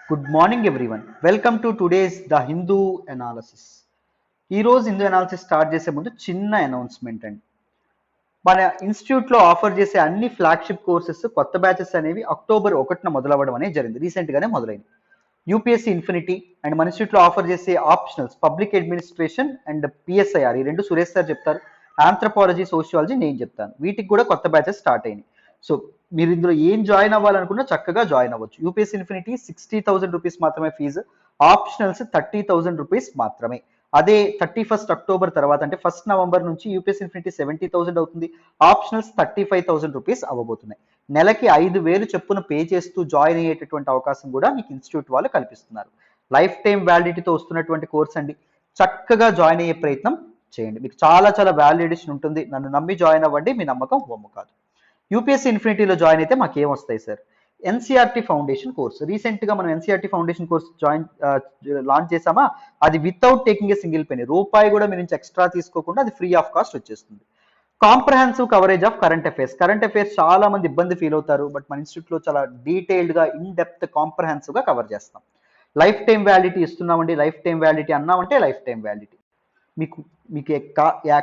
Good morning everyone. Welcome to today's the Hindu analysis. ఈరోజు Hindu analysis start చేసే ముందు చిన్న అనౌన్స్మెంట్ అండి. మన ఇన్స్టిట్యూట్లో ఆఫర్ చేసే అన్ని ఫ్లాగ్షిప్ కోర్సెస్ కొత్త బ్యాచెస్ అనేవి అక్టోబర్ 1న మొదలవ్వడం అనేది జరిగింది. రీసెంట్గానే మొదలైంది. యూపీఎస్సీ ఇన్ఫినిటీ అండ్ మన ఇన్స్టిట్యూట్లో ఆఫర్ చేసే optionals public administration and PSIR, ఈ రెండు సురేష్ సార్ చెప్తారు. ఆంథ్రపాలజీ, సోషియాలజీ నేను చెప్తాను. వీటికి కూడా కొత్త బ్యాచెస్ స్టార్ట్ అయినాయి. సో మీరు ఇందులో ఏం జాయిన్ అవ్వాలనుకున్నా చక్కగా జాయిన్ అవ్వచ్చు. యూపీఎస్సీ ఇన్ఫినిటీ 60,000 రూపీస్ మాత్రమే ఫీజు, ఆప్షనల్స్ 30,000 రూపీస్ మాత్రమే. అదే 31st అక్టోబర్ తర్వాత అంటే 1st నవంబర్ నుంచి యూపీఎస్సీ ఇన్ఫినిటీ 70,000 అవుతుంది, ఆప్షనల్స్ 35,000 రూపీస్ అవ్వబోతున్నాయి. నెలకి 5,000 చెప్పున పే చేస్తూ జాయిన్ అయ్యేటటువంటి అవకాశం కూడా మీకు ఇన్స్టిట్యూట్ వాళ్ళు కల్పిస్తున్నారు. లైఫ్ టైం వ్యాలిడిటీతో వస్తున్నటువంటి కోర్స్ అండి. చక్కగా జాయిన్ అయ్యే ప్రయత్నం చేయండి. మీకు చాలా చాలా వాల్యుడేషన్ ఉంటుంది. నన్ను నమ్మి జాయిన్ అవ్వండి, మీ నమ్మకం వమ్ము కాదు. యూపీఎస్సీ ఇన్ఫినిటీలో జాయిన్ అయితే మాకు ఏం వస్తాయి సార్? NCERT foundation course. రీసెంట్గా మనం ఎన్సీఆర్టీ ఫౌండేషన్ కోర్స్ లాంచ్ చేసామా, అది without taking a single penny, రూపాయి కూడా మీ నుంచి ఎక్స్ట్రా తీసుకోకుండా అది ఫ్రీ ఆఫ్ కాస్ట్ వచ్చేస్తుంది. Comprehensive coverage of current affairs. Current affairs చాలా మంది ఇబ్బంది ఫీల్ అవుతారు, బట్ మన ఇన్స్టిట్యూట్లో చాలా డీటెయిల్డ్గా ఇన్ డెప్త్ కాంప్రహెన్సివ్గా కవర్ చేస్తాం. లైఫ్ టైం వ్యాలిడిటీ ఇస్తున్నామండి. లైఫ్ టైం వ్యాలిడిటీ అన్నామంటే లైఫ్ టైం వ్యాలిడిటీ. మీకు మీకు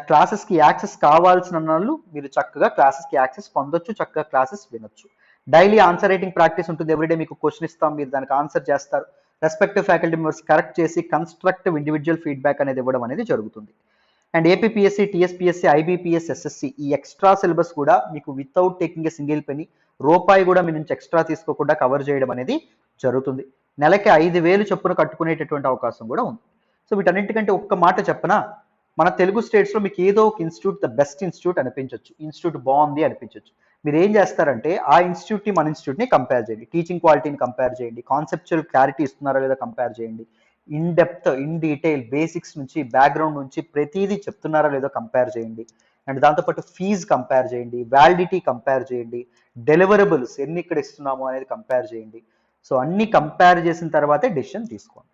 క్లాసెస్కి యాక్సెస్ కావాల్సిన వాళ్ళు మీరు చక్కగా క్లాసెస్కి యాక్సెస్ పొందొచ్చు, చక్కగా క్లాసెస్ వినొచ్చు. డైలీ ఆన్సర్ రైటింగ్ ప్రాక్టీస్ ఉంటుంది. ఎవ్రీడే మీకు క్వశ్చన్ ఇస్తాం, మీరు దానికి ఆన్సర్ చేస్తారు. రెస్పెక్టివ్ ఫ్యాకల్టీ మెంబర్స్ కరెక్ట్ చేసి కన్స్ట్రక్టివ్ ఇండివిజువల్ ఫీడ్బ్యాక్ అనేది ఇవ్వడం అనేది జరుగుతుంది. And APPSC, TSPSC, IBPS, SSC ఈ ఎక్స్ట్రా సిలబస్ కూడా మీకు without taking a single penny, రూపాయి కూడా మీ నుంచి ఎక్స్ట్రా తీసుకోకుండా కవర్ చేయడం అనేది జరుగుతుంది. నెలకి 5,000 చొప్పున కట్టుకునేటటువంటి అవకాశం కూడా ఉంది. సో వీటన్నింటికంటే ఒక్క మాట చెప్పనా, మన తెలుగు స్టేట్స్లో మీకు ఏదో ఒక ఇన్స్టిట్యూట్ ద బెస్ట్ ఇన్స్టిట్యూట్ అనిపించవచ్చు, ఇన్స్టిట్యూట్ బాగుంది అనిపించవచ్చు. మీరు ఏం చేస్తారంటే ఆ ఇన్స్టిట్యూట్ని మన ఇన్స్టిట్యూట్ని కంపేర్ చేయండి, టీచింగ్ క్వాలిటీని కంపేర్ చేయండి, కాన్సెప్చువల్ క్లారిటీ ఇస్తున్నారా లేదా కంపేర్ చేయండి, in depth in detail basics నుంచి బ్యాక్గ్రౌండ్ నుంచి ప్రతిదీ చెప్తున్నారా లేదో కంపేర్ చేయండి. అండ్ దాంతోపాటు ఫీజు కంపేర్ చేయండి, వ్యాలిడిటీ కంపేర్ చేయండి, డెలివరబుల్స్ ఎన్ని ఇక్కడ ఇస్తున్నాము అనేది కంపేర్ చేయండి. సో అన్ని కంపేర్ చేసిన తర్వాతే డెసిషన్ తీసుకోండి.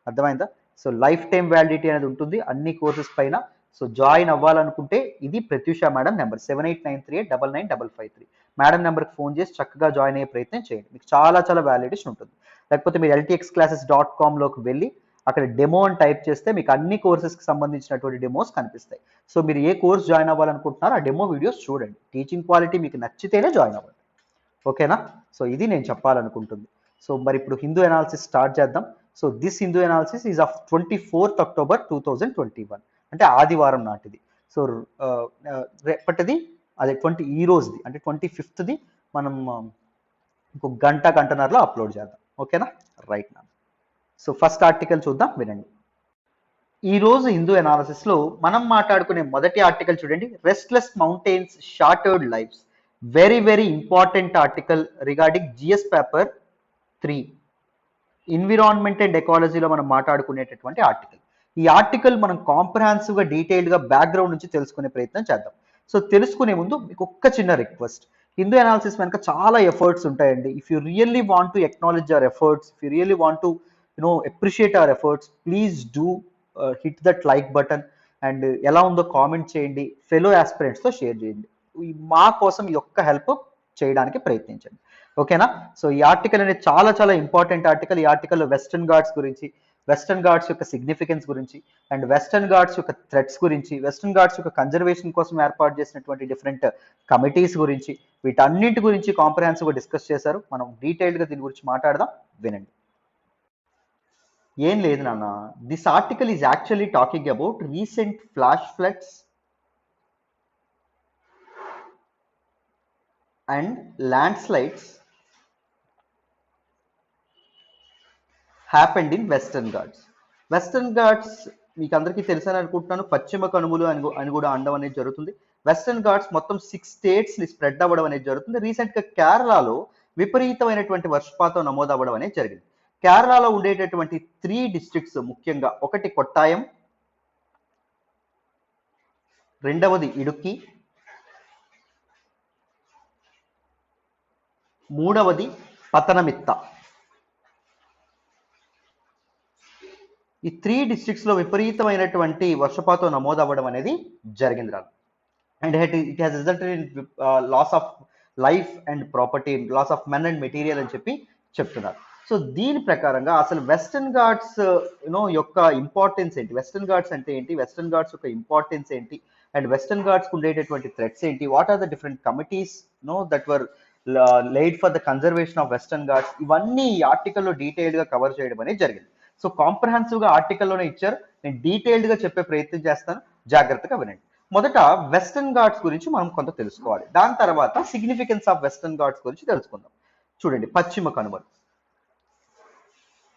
అర్థమైందా? సో లైఫ్ టైం వ్యాలిడిటీ అనేది ఉంటుంది అన్ని కోర్సెస్ పైన. సో జాయిన్ అవ్వాలనుకుంటే ఇది ప్రత్యూష మేడం నెంబర్ 7893899553. మేడం నెంబర్కి ఫోన్ చేసి చక్కగా జాయిన్ అయ్యే ప్రయత్నం చేయండి. మీకు చాలా చాలా వ్యాలిడేషన్ ఉంటుంది. లేకపోతే మీరు ltxclasses.comలోకి వెళ్ళి అక్కడ డెమో అని టైప్ చేస్తే మీకు అన్ని కోర్సెస్కి సంబంధించినటువంటి డెమోస్ కనిపిస్తాయి. సో మీరు ఏ కోర్స్ జాయిన్ అవ్వాలనుకుంటున్నారో ఆ డెమో వీడియోస్ చూడండి. టీచింగ్ క్వాలిటీ మీకు నచ్చితేనే జాయిన్ అవ్వండి. ఓకేనా? సో ఇది నేను చెప్పాలనుకుంటుంది. సో మరి ఇప్పుడు హిందూ అనాలిసిస్ స్టార్ట్ చేద్దాం. So this Hindu analysis is of 24th October 2021, అంటే ఆదివారం నాటిది. సో రేపటిది అదే ఈ రోజుది అంటే 25th మనం ఇంకొక గంటన్నరలో అప్లోడ్ చేద్దాం. ఓకేనా? రైట్ నా. సో ఫస్ట్ ఆర్టికల్ చూద్దాం, వినండి. ఈ రోజు హిందూ అనాలిసిస్లో మనం మాట్లాడుకునే మొదటి ఆర్టికల్ చూడండి, restless mountains shattered lives. Very very important article regarding GS paper 3 environment and ఎకాలజీలో మనం మాట్లాడుకునేటటువంటి ఆర్టికల్. ఈ ఆర్టికల్ మనం కాంప్రహెన్సివ్గా డీటెయిల్డ్గా బ్యాక్గ్రౌండ్ నుంచి తెలుసుకునే ప్రయత్నం చేద్దాం. సో తెలుసుకునే ముందు మీకు ఒక్క చిన్న రిక్వెస్ట్, హిందూ అనాలిసిస్ వెనక చాలా ఎఫర్ట్స్ ఉంటాయండి. If you really want to acknowledge our efforts, if you really want to appreciate our efforts, please do hit that like button and ఎలా ఉందో కామెంట్ చేయండి, ఫెలో ఆస్పిరెంట్స్తో షేర్ చేయండి. మా కోసం ఈ ఒక్క హెల్ప్ చేయడానికి ప్రయత్నించండి. ఓకేనా? సో ఈ ఆర్టికల్ అనేది చాలా చాలా ఇంపార్టెంట్ ఆర్టికల్. ఈ ఆర్టికల్లో వెస్టర్న్ ఘాట్స్ గురించి, వెస్టర్న్ ఘాట్స్ యొక్క సిగ్నిఫికెన్స్ గురించి అండ్ వెస్టర్న్ ఘాట్స్ యొక్క థ్రెట్స్ గురించి, వెస్టర్న్ ఘాట్స్ యొక్క కన్జర్వేషన్ కోసం ఏర్పాటు చేసినటువంటి డిఫరెంట్ కమిటీస్ గురించి, వీటన్నింటి గురించి కాంప్రహెన్సివ్గా డిస్కస్ చేశారు. మనం డీటెయిల్డ్గా దీని గురించి మాట్లాడదాం, వినండి. ఏం లేదు నాన్న, this article is actually talking about recent flash floods and landslides happened in Western Ghats. Western Ghats మీకు అందరికీ తెలుసని అనుకుంటున్నాను, పశ్చిమ కనుమలు అని కూడా అనడం అనేది జరుగుతుంది. వెస్టర్న్ ఘాట్స్ మొత్తం 6 స్టేట్స్ని స్ప్రెడ్ అవ్వడం అనేది జరుగుతుంది. రీసెంట్గా కేరళలో విపరీతమైనటువంటి వర్షపాతం నమోదు అవ్వడం అనేది జరిగింది. కేరళలో ఉండేటటువంటి 3 డిస్ట్రిక్ట్స్ ముఖ్యంగా, ఒకటి కొట్టాయం, రెండవది ఇడుక్కి, మూడవది పతనమిత్త. ఈ 3 డిస్ట్రిక్ట్స్లో విపరీతమైనటువంటి వర్షపాతం నమోదు అవ్వడం అనేది జరిగింది రాను. And it has resulted in loss of life and property, loss of men and material అని చెప్పి చెప్తున్నారు. సో దీని ప్రకారంగా అసలు వెస్టర్న్ ఘాట్స్ యొక్క ఇంపార్టెన్స్ ఏంటి, వెస్టర్న్ ఘాట్స్ అంటే ఏంటి, వెస్టర్న్ ఘాట్స్ యొక్క ఇంపార్టెన్స్ ఏంటి, అండ్ వెస్టర్న్ ఘాట్స్ ఉండేటటువంటి థ్రెట్స్ ఏంటి, what are the different committees that were laid for the conservation of western ghats, ఇవన్నీ ఈ ఆర్టికల్లో డీటెయిల్డ్ గా కవర్ చేయడం అనేది జరిగింది. సో కాంప్రహెన్సివ్ గా ఆర్టికల్లోనే ఇచ్చారు, నేను డీటెయిల్డ్ గా చెప్పే ప్రయత్నం చేస్తాను, జాగ్రత్తగా వినండి. మొదట వెస్టర్న్ ఘాట్స్ గురించి మనం కొంత తెలుసుకోవాలి, దాని తర్వాత సిగ్నిఫికెన్స్ ఆఫ్ వెస్టర్న్ ఘాట్స్ గురించి తెలుసుకుందాం. చూడండి, పశ్చిమ కనుమలు.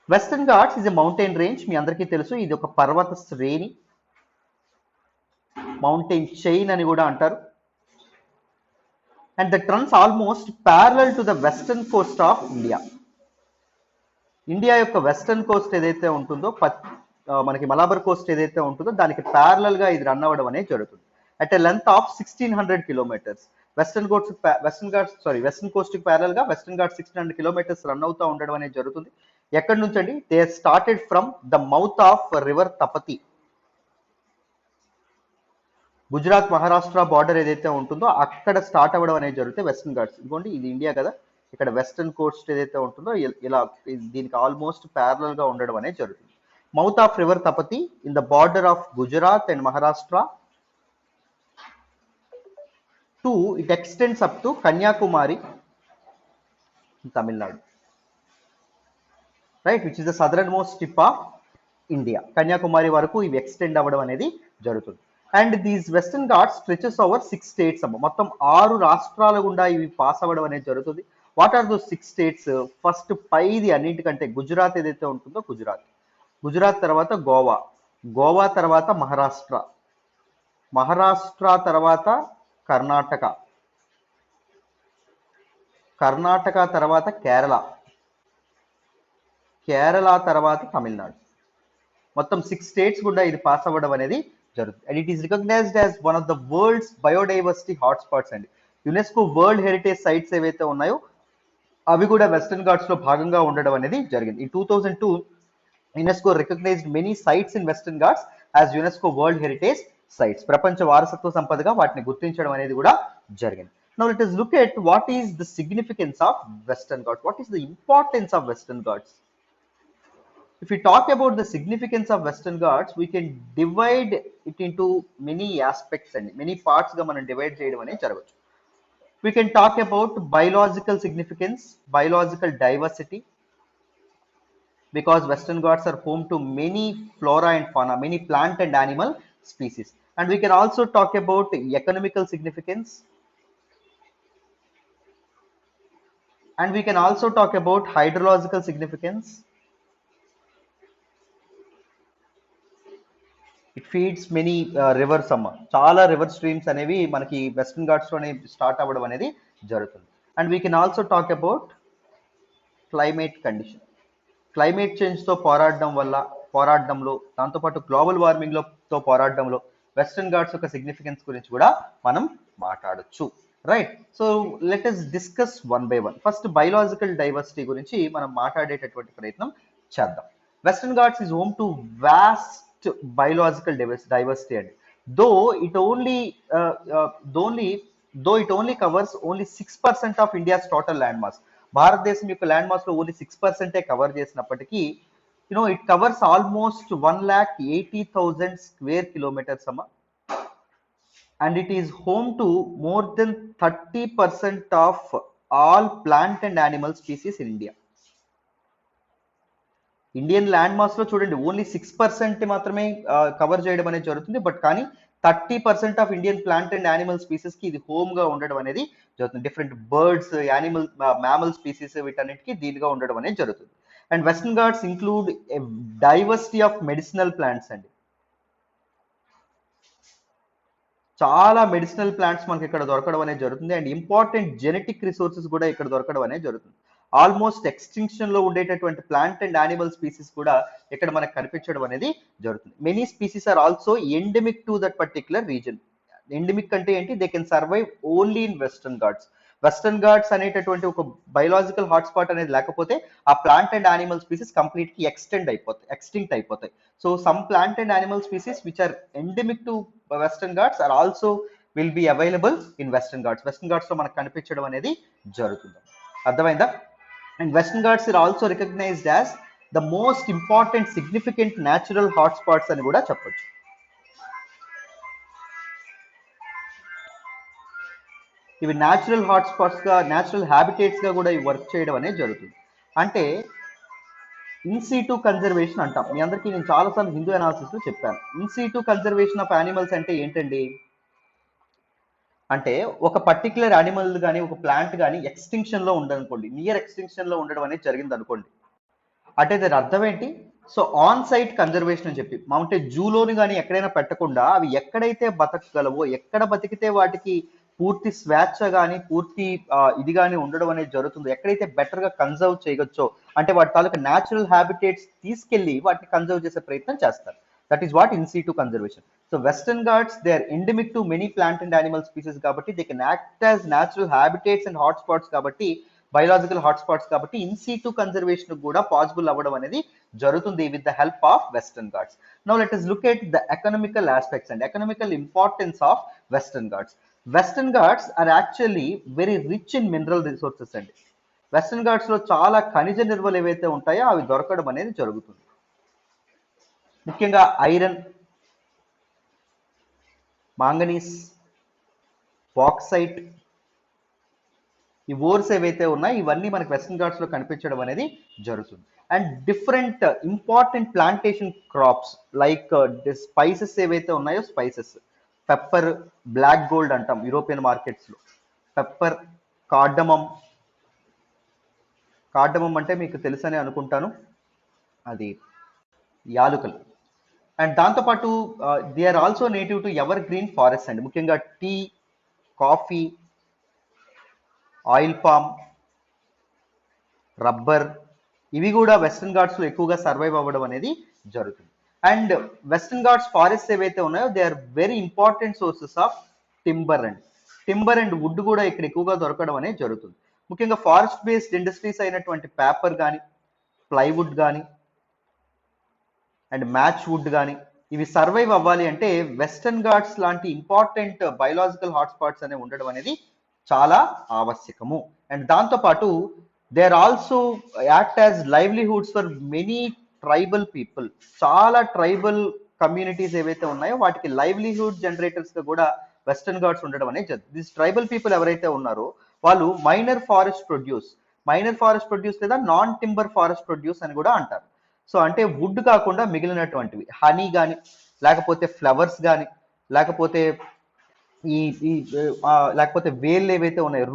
Western Ghats is a mountain range, మీ అందరికీ తెలుసు, ఇది ఒక పర్వత శ్రేణి, మౌంటైన్ చైన్ అని కూడా అంటారు. And that runs almost parallel to the western coast of India. India యొక్క వెస్టర్న్ కోస్ట్ ఏదైతే ఉంటుందో, మనకి మలబార్ కోస్ట్ ఏదైతే ఉంటుందో దానికి ప్యారలల్ గా ఇది రన్ అవ్వడం అనేది జరుగుతుంది. At a length of 1600 kilometres. Western Coast కి ప్యారలల్ గా వెస్టర్న్ ఘాట్స్ 1600 కిలోమీటర్స్ రన్ అవుతూ ఉండడం అనేది జరుగుతుంది. ఎక్కడి నుంచి అండి? They started from the mouth of river Tapti. Gujarat Maharashtra border ఏదైతే ఉంటుందో అక్కడ స్టార్ట్ అవ్వడం అనేది జరుగుతుంది వెస్టర్న్ ఘాట్స్. ఇదిగోండి, ఇది ఇండియా కదా, ఇక్కడ వెస్టర్న్ కోస్ట్ ఏదైతే ఉంటుందో ఇలా దీనికి ఆల్మోస్ట్ ప్యారలల్ గా ఉండడం అనేది జరుగుతుంది. Mouth of river Tapti in the border of Gujarat and Maharashtra to it extends up to Kanyakumari, Tamil Nadu, right, which is the southernmost tip of India. Kanyakumari వరకు ఇవి ఎక్స్టెండ్ అవ్వడం అనేది జరుగుతుంది. And these Western Ghats stretches over 6 states అమ్మ, మొత్తం 6 రాష్ట్రాల గుండా ఇవి పాస్ అవ్వడం అనేది జరుగుతుంది. What are those 6 states? First పైది అన్నింటికంటే గుజరాత్ ఏదైతే ఉంటుందో గుజరాత్ తర్వాత గోవా తర్వాత మహారాష్ట్ర తర్వాత కర్ణాటక తర్వాత కేరళ తర్వాత తమిళనాడు. మొత్తం 6 స్టేట్స్ గుండా ఇది పాస్ అవ్వడం అనేది జరుగుతుంది. And it is recognised as one of the world's biodiversity hotspots అండి. యునెస్కో వరల్డ్ హెరిటేజ్ సైట్స్ ఏవైతే ఉన్నాయో అవి కూడా వెస్టర్న్ ఘాట్స్ లో భాగంగా ఉండడం అనేది జరిగింది. In 2002 UNESCO recognised many sites in Western Ghats as UNESCO world heritage sites. ప్రపంచ వారసత్వ సంపదగా వాటిని గుర్తించడం అనేది కూడా జరిగింది. Now let us look at what is the significance of western ghats, what is the importance of western ghats. If we talk about the significance of western ghats, we can divide it into many aspects and many parts ga manam divide cheyadam ane jaragachu. We can talk about biological significance, biological diversity, because western ghats are home to many flora and fauna, many plant and animal species. And we can also talk about economical significance, and we can also talk about hydrological significance. It feeds many rivers అమ్మ, చాలా river streams అనేవి మనకి western Ghats లోనే start అవ్వడం అనేది జరుగుతుంది. And we can also talk about climate condition. Climate change తో పోరాడడంలో దాంతోపాటు గ్లోబల్ వార్మింగ్ తో పోరాడడంలో వెస్టర్న్ ఘాట్స్ యొక్క సిగ్నిఫికెన్స్ గురించి కూడా మనం మాట్లాడొచ్చు, right. So let us discuss one by one. First biological diversity గురించి మనం మాట్లాడేటటువంటి ప్రయత్నం చేద్దాం. Western Ghats is home to vast biological diversity, and though it only covers only 6% of India's total landmass. భారతదేశం యొక్క ల్యాండ్ మాస్ లో ఓన్లీ 6% కవర్ చేసినప్పటికీ it covers almost 1,80,000 square kilometers అమ్మ, and it is home to more than 30% of all plant and animal species in India. Indian land mass లో చూడండి only 6% మాత్రమే cover చేయడం అనేది జరుగుతుంది, బట్ కానీ 30% of Indian plant and animal species కి ఇది హోమ్ గా ఉండడం అనేది జరుగుతుంది. Different birds, animal, mammal species వీటన్నిటికీ దీనిగా ఉండడం అనేది జరుగుతుంది. And western Ghats include diversity of medicinal plants అండి. చాలా మెడిసినల్ ప్లాంట్స్ మనకి ఇక్కడ దొరకడం అనేది జరుగుతుంది. అండ్ ఇంపార్టెంట్ జెనెటిక్ రిసోర్సెస్ కూడా ఇక్కడ దొరకడం అనేది జరుగుతుంది. ఆల్మోస్ట్ ఎక్స్టింక్షన్ లో ఉండేటటువంటి ప్లాంట్ అండ్ యానిమల్ స్పీసీస్ కూడా ఇక్కడ మనకు కనిపించడం అనేది జరుగుతుంది. Many species are also endemic to that particular region. Endemic అంటే ఏంటి? They can survive only in Western Ghats. Western Ghats అనేటటువంటి ఒక బయోలాజికల్ హాట్స్పాట్ అనేది లేకపోతే ఆ plant and animal species complete కి ఎక్స్టింక్ట్ అయిపోతాయి. So some plant and animal species which are endemic to western Ghats are also will be available in Western Ghats. Western Ghats లో మనకు కనిపించడం అనేది జరుగుతుంది. అర్థమైందా? And Western Ghats are also recognized as the most important significant natural hotspots అని కూడా చెప్పొచ్చు. ఇవి న్యాచురల్ హాట్స్పాట్స్గా, న్యాచురల్ హ్యాబిటేట్స్గా కూడా ఇవి వర్క్ చేయడం అనేది జరుగుతుంది. అంటే ఇన్సీటు కన్జర్వేషన్ అంటాం. మీ అందరికీ నేను చాలాసార్లు హిందూ అనాలిసిస్లో చెప్పాను. ఇన్సీటు కన్జర్వేషన్ ఆఫ్ యానిమల్స్ అంటే ఏంటండి? అంటే ఒక పర్టికులర్ యానిమల్ కానీ ఒక ప్లాంట్ కానీ ఎక్స్టింక్షన్లో ఉండదనుకోండి, నియర్ ఎక్స్టింక్షన్లో ఉండడం అనేది జరిగింది అనుకోండి, అంటే దాని అర్థం ఏంటి? సో ఆన్ సైట్ కన్జర్వేషన్ అని చెప్పి అంటే జూలోని కానీ ఎక్కడైనా పెట్టకుండా అవి ఎక్కడైతే బతకగలవో, ఎక్కడ బతికితే వాటికి పూర్తి స్వేచ్ఛ కానీ పూర్తి ఇది కానీ ఉండడం అనేది జరుగుతుందో, ఎక్కడైతే బెటర్గా కన్జర్వ్ చేయొచ్చో, అంటే వాటి తాలూకా న్యాచురల్ హ్యాబిటేట్స్ తీసుకెళ్లి వాటిని కన్జర్వ్ చేసే ప్రయత్నం చేస్తారు. That is what in situ conservation. So Western Ghats they are endemic to many plant and animal species కాబట్టి they can act as natural habitats and hotspots కాబట్టి, బయోలాజికల్ హాట్స్పాట్స్ కాబట్టి ఇన్ సీటు కన్జర్వేషన్ కూడా possible అవ్వడం అనేది జరుగుతుంది with the help of western Ghats. Now let us look at the economical aspects and economical importance of western ghats. Western ghats are actually very rich in mineral resources అండి. Western Ghats లో చాలా ఖనిజ నిల్వలు ఏవైతే ఉంటాయో అవి దొరకడం అనేది జరుగుతుంది. ముఖ్యంగా ఐరన్, మాంగనీస్, బాక్సైట్, ఈ ఓర్స్ ఏవైతే ఉన్నాయో ఇవన్నీ మనకి వెస్టర్న్ ఘాట్స్ లో కనిపించడం అనేది జరుగుతుంది. And different important plantation crops like spices ఏవైతే ఉన్నాయో, స్పైసెస్, పెప్పర్, బ్లాక్ గోల్డ్ అంటాం యూరోపియన్ మార్కెట్స్ లో, పెప్పర్, కార్డమమ్. కార్డమమ్ అంటే మీకు తెలుసని అనుకుంటాను, అది యాలుకలు. అండ్ దాంతోపాటు they are also native to evergreen forest అండి. ముఖ్యంగా tea, coffee, oil palm, rubber, ఇవి కూడా వెస్టర్న్ ఘాట్స్ లో ఎక్కువగా సర్వైవ్ అవ్వడం అనేది జరుగుతుంది. అండ్ వెస్టర్న్ ఘాట్స్ ఫారెస్ట్ ఏవైతే ఉన్నాయో they are very important sources of timber and wood కూడా ఇక్కడ ఎక్కువగా దొరకడం అనేది జరుగుతుంది. ముఖ్యంగా ఫారెస్ట్ బేస్డ్ ఇండస్ట్రీస్ అయినటువంటి పేపర్ కానీ, ప్లైవుడ్ కానీ అండ్ మ్యాచ్ వుడ్ కానీ ఇవి సర్వైవ్ అవ్వాలి అంటే వెస్టర్న్ ఘాట్స్ లాంటి ఇంపార్టెంట్ బయోలాజికల్ హాట్స్పాట్స్ అనేవి ఉండడం అనేది చాలా ఆవశ్యకము. అండ్ దాంతోపాటు they are also act as livelihoods for many tribal people. చాలా ట్రైబల్ కమ్యూనిటీస్ ఏవైతే ఉన్నాయో వాటికి లైవ్లీహుడ్ జనరేటర్స్ గా కూడా వెస్టర్న్ ఘాట్స్ ఉండడం అనేది జరుగుతుంది. దిస్ ట్రైబల్ పీపుల్ ఎవరైతే ఉన్నారో వాళ్ళు మైనర్ ఫారెస్ట్ ప్రొడ్యూస్ లేదా నాన్ టింబర్ ఫారెస్ట్ ప్రొడ్యూస్ అని కూడా అంటారు. సో అంటే వుడ్ కాకుండా మిగిలినటువంటివి హనీ కానీ, లేకపోతే ఫ్లవర్స్ కానీ, లేకపోతే ఈ ఈ లేకపోతే వేళ్ళు ఏవైతే ఉన్నాయో,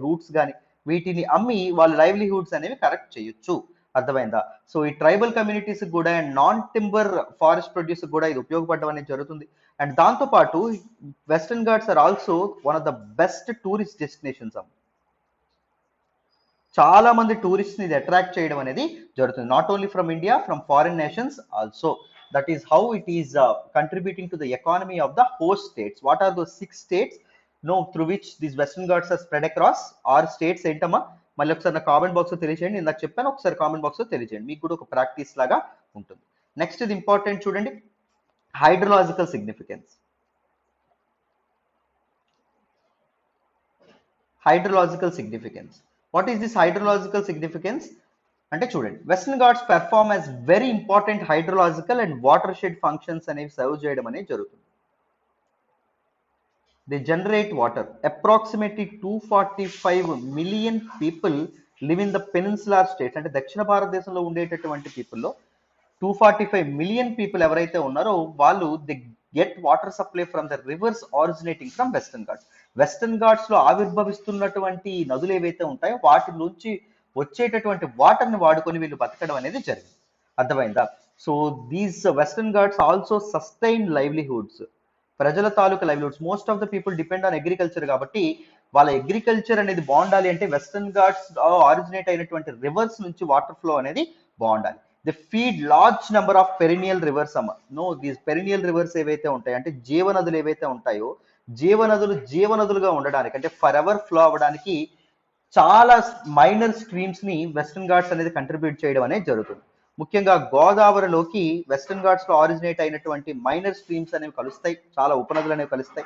రూట్స్ కానీ వీటిని అమ్మి వాళ్ళ లైవ్లీహుడ్స్ అనేవి కరెక్ట్ చేయొచ్చు. అర్థమైందా? సో ఈ ట్రైబల్ కమ్యూనిటీస్ కూడా and non timber forest produce కూడా ఇది ఉపయోగపడడం అనేది జరుగుతుంది. అండ్ దాంతో పాటు western Ghats are also one of the best tourist destinations. చాలా మంది టూరిస్ట్ ని ఇది అట్రాక్ట్ చేయడం అనేది జరుగుతుంది. Not only from India, from foreign nations also. That is how it is contributing to the economy of the host states. What are those 6 states no through which this western Ghats are spread across 6 states ఏంటమ్మా? మళ్ళీ ఒకసారి నా comment box లో తెలియజేయండి. ఇందాక చెప్పాను, ఒకసారి comment box లో తెలియజేయండి, మీకు కూడా ఒక ప్రాక్టీస్ లాగా ఉంటుంది. నెక్స్ట్ ఇది ఇంపార్టెంట్ చూడండి, hydrological significance. What is this hydrological significance అంటే చూడండి, western Ghats perform as very important hydrological and water shed functions అనేవి సర్వ్ చేయడం అనేది జరుగుతుంది. They generate water. Approximately 245 million people live in the peninsular states. అంటే దక్షిణ భారతదేశంలో ఉండేటటువంటి పీపుల్లో 245 మిలియన్ పీపుల్ ఎవరైతే ఉన్నారో వాళ్ళు the get water supply from the reverse originating from western Ghats. Western Ghats లో ఆవిర్భవిస్తున్నటువంటి నదులు ఏవైతే ఉంటాయో వాటి నుంచి వచ్చేటటువంటి వాటర్ ని వాడుకొని వీళ్ళు బతకడం అనేది జరిగింది. అర్థమైందా? So these Western Ghats also sustain livelihoods. ప్రజల తాలూకా livelihoods, most of the people depend on agriculture కాబట్టి వాళ్ళ అగ్రికల్చర్ అనేది బాగుండాలి అంటే వెస్టర్న్ ఘాట్స్ ఆరిజినేట్ అయినటువంటి రివర్స్ నుంచి వాటర్ ఫ్లో అనేది బాగుండాలి. They feed large number of perennial rivers అమ్మ. నో, దీస్ పెరినియల్ రివర్స్ ఏవైతే ఉంటాయో అంటే జీవనదులు ఏవైతే ఉంటాయో, జీవనదులుగా ఉండడానికి అంటే ఫర్ ఎవర్ ఫ్లో అవ్వడానికి చాలా మైనర్ స్ట్రీమ్స్ ని వెస్టర్న్ ఘాట్స్ అనేది కంట్రిబ్యూట్ చేయడం అనేది జరుగుతుంది. ముఖ్యంగా గోదావరిలోకి వెస్టర్న్ ఘాట్స్ లో ఆరిజినేట్ అయినటువంటి మైనర్ స్ట్రీమ్స్ అనేవి కలుస్తాయి, చాలా ఉపనదులు అనేవి కలుస్తాయి.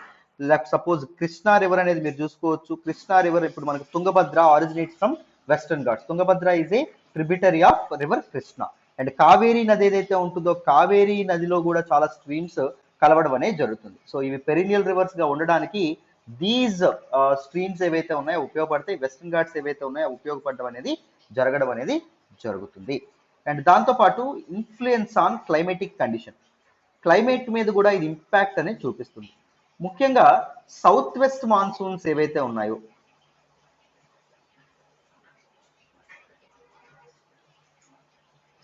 లైక్ సపోజ్ కృష్ణా రివర్ అనేది మీరు చూసుకోవచ్చు. కృష్ణా రివర్ ఇప్పుడు మనకు Tungabhadra originates from western Ghats. Tungabhadra is a tributary of river Krishna. And Kaveri నది ఏదైతే ఉంటుందో కావేరీ నదిలో కూడా చాలా స్ట్రీమ్స్ కలవడం అనేది జరుగుతుంది. సో ఇవి పెరినియల్ రివర్స్ గా ఉండడానికి దీస్ స్ట్రీమ్స్ ఏవైతే ఉన్నాయో ఉపయోగపడతాయి, వెస్టర్న్ ఘాట్స్ ఏవైతే ఉన్నాయో ఉపయోగపడడం అనేది జరగడం అనేది జరుగుతుంది. అండ్ దాంతోపాటు influence on climatic condition, climate మీద కూడా ఇది ఇంపాక్ట్ అనేది చూపిస్తుంది. ముఖ్యంగా సౌత్ వెస్ట్ మాన్సూన్స్ ఏవైతే ఉన్నాయో,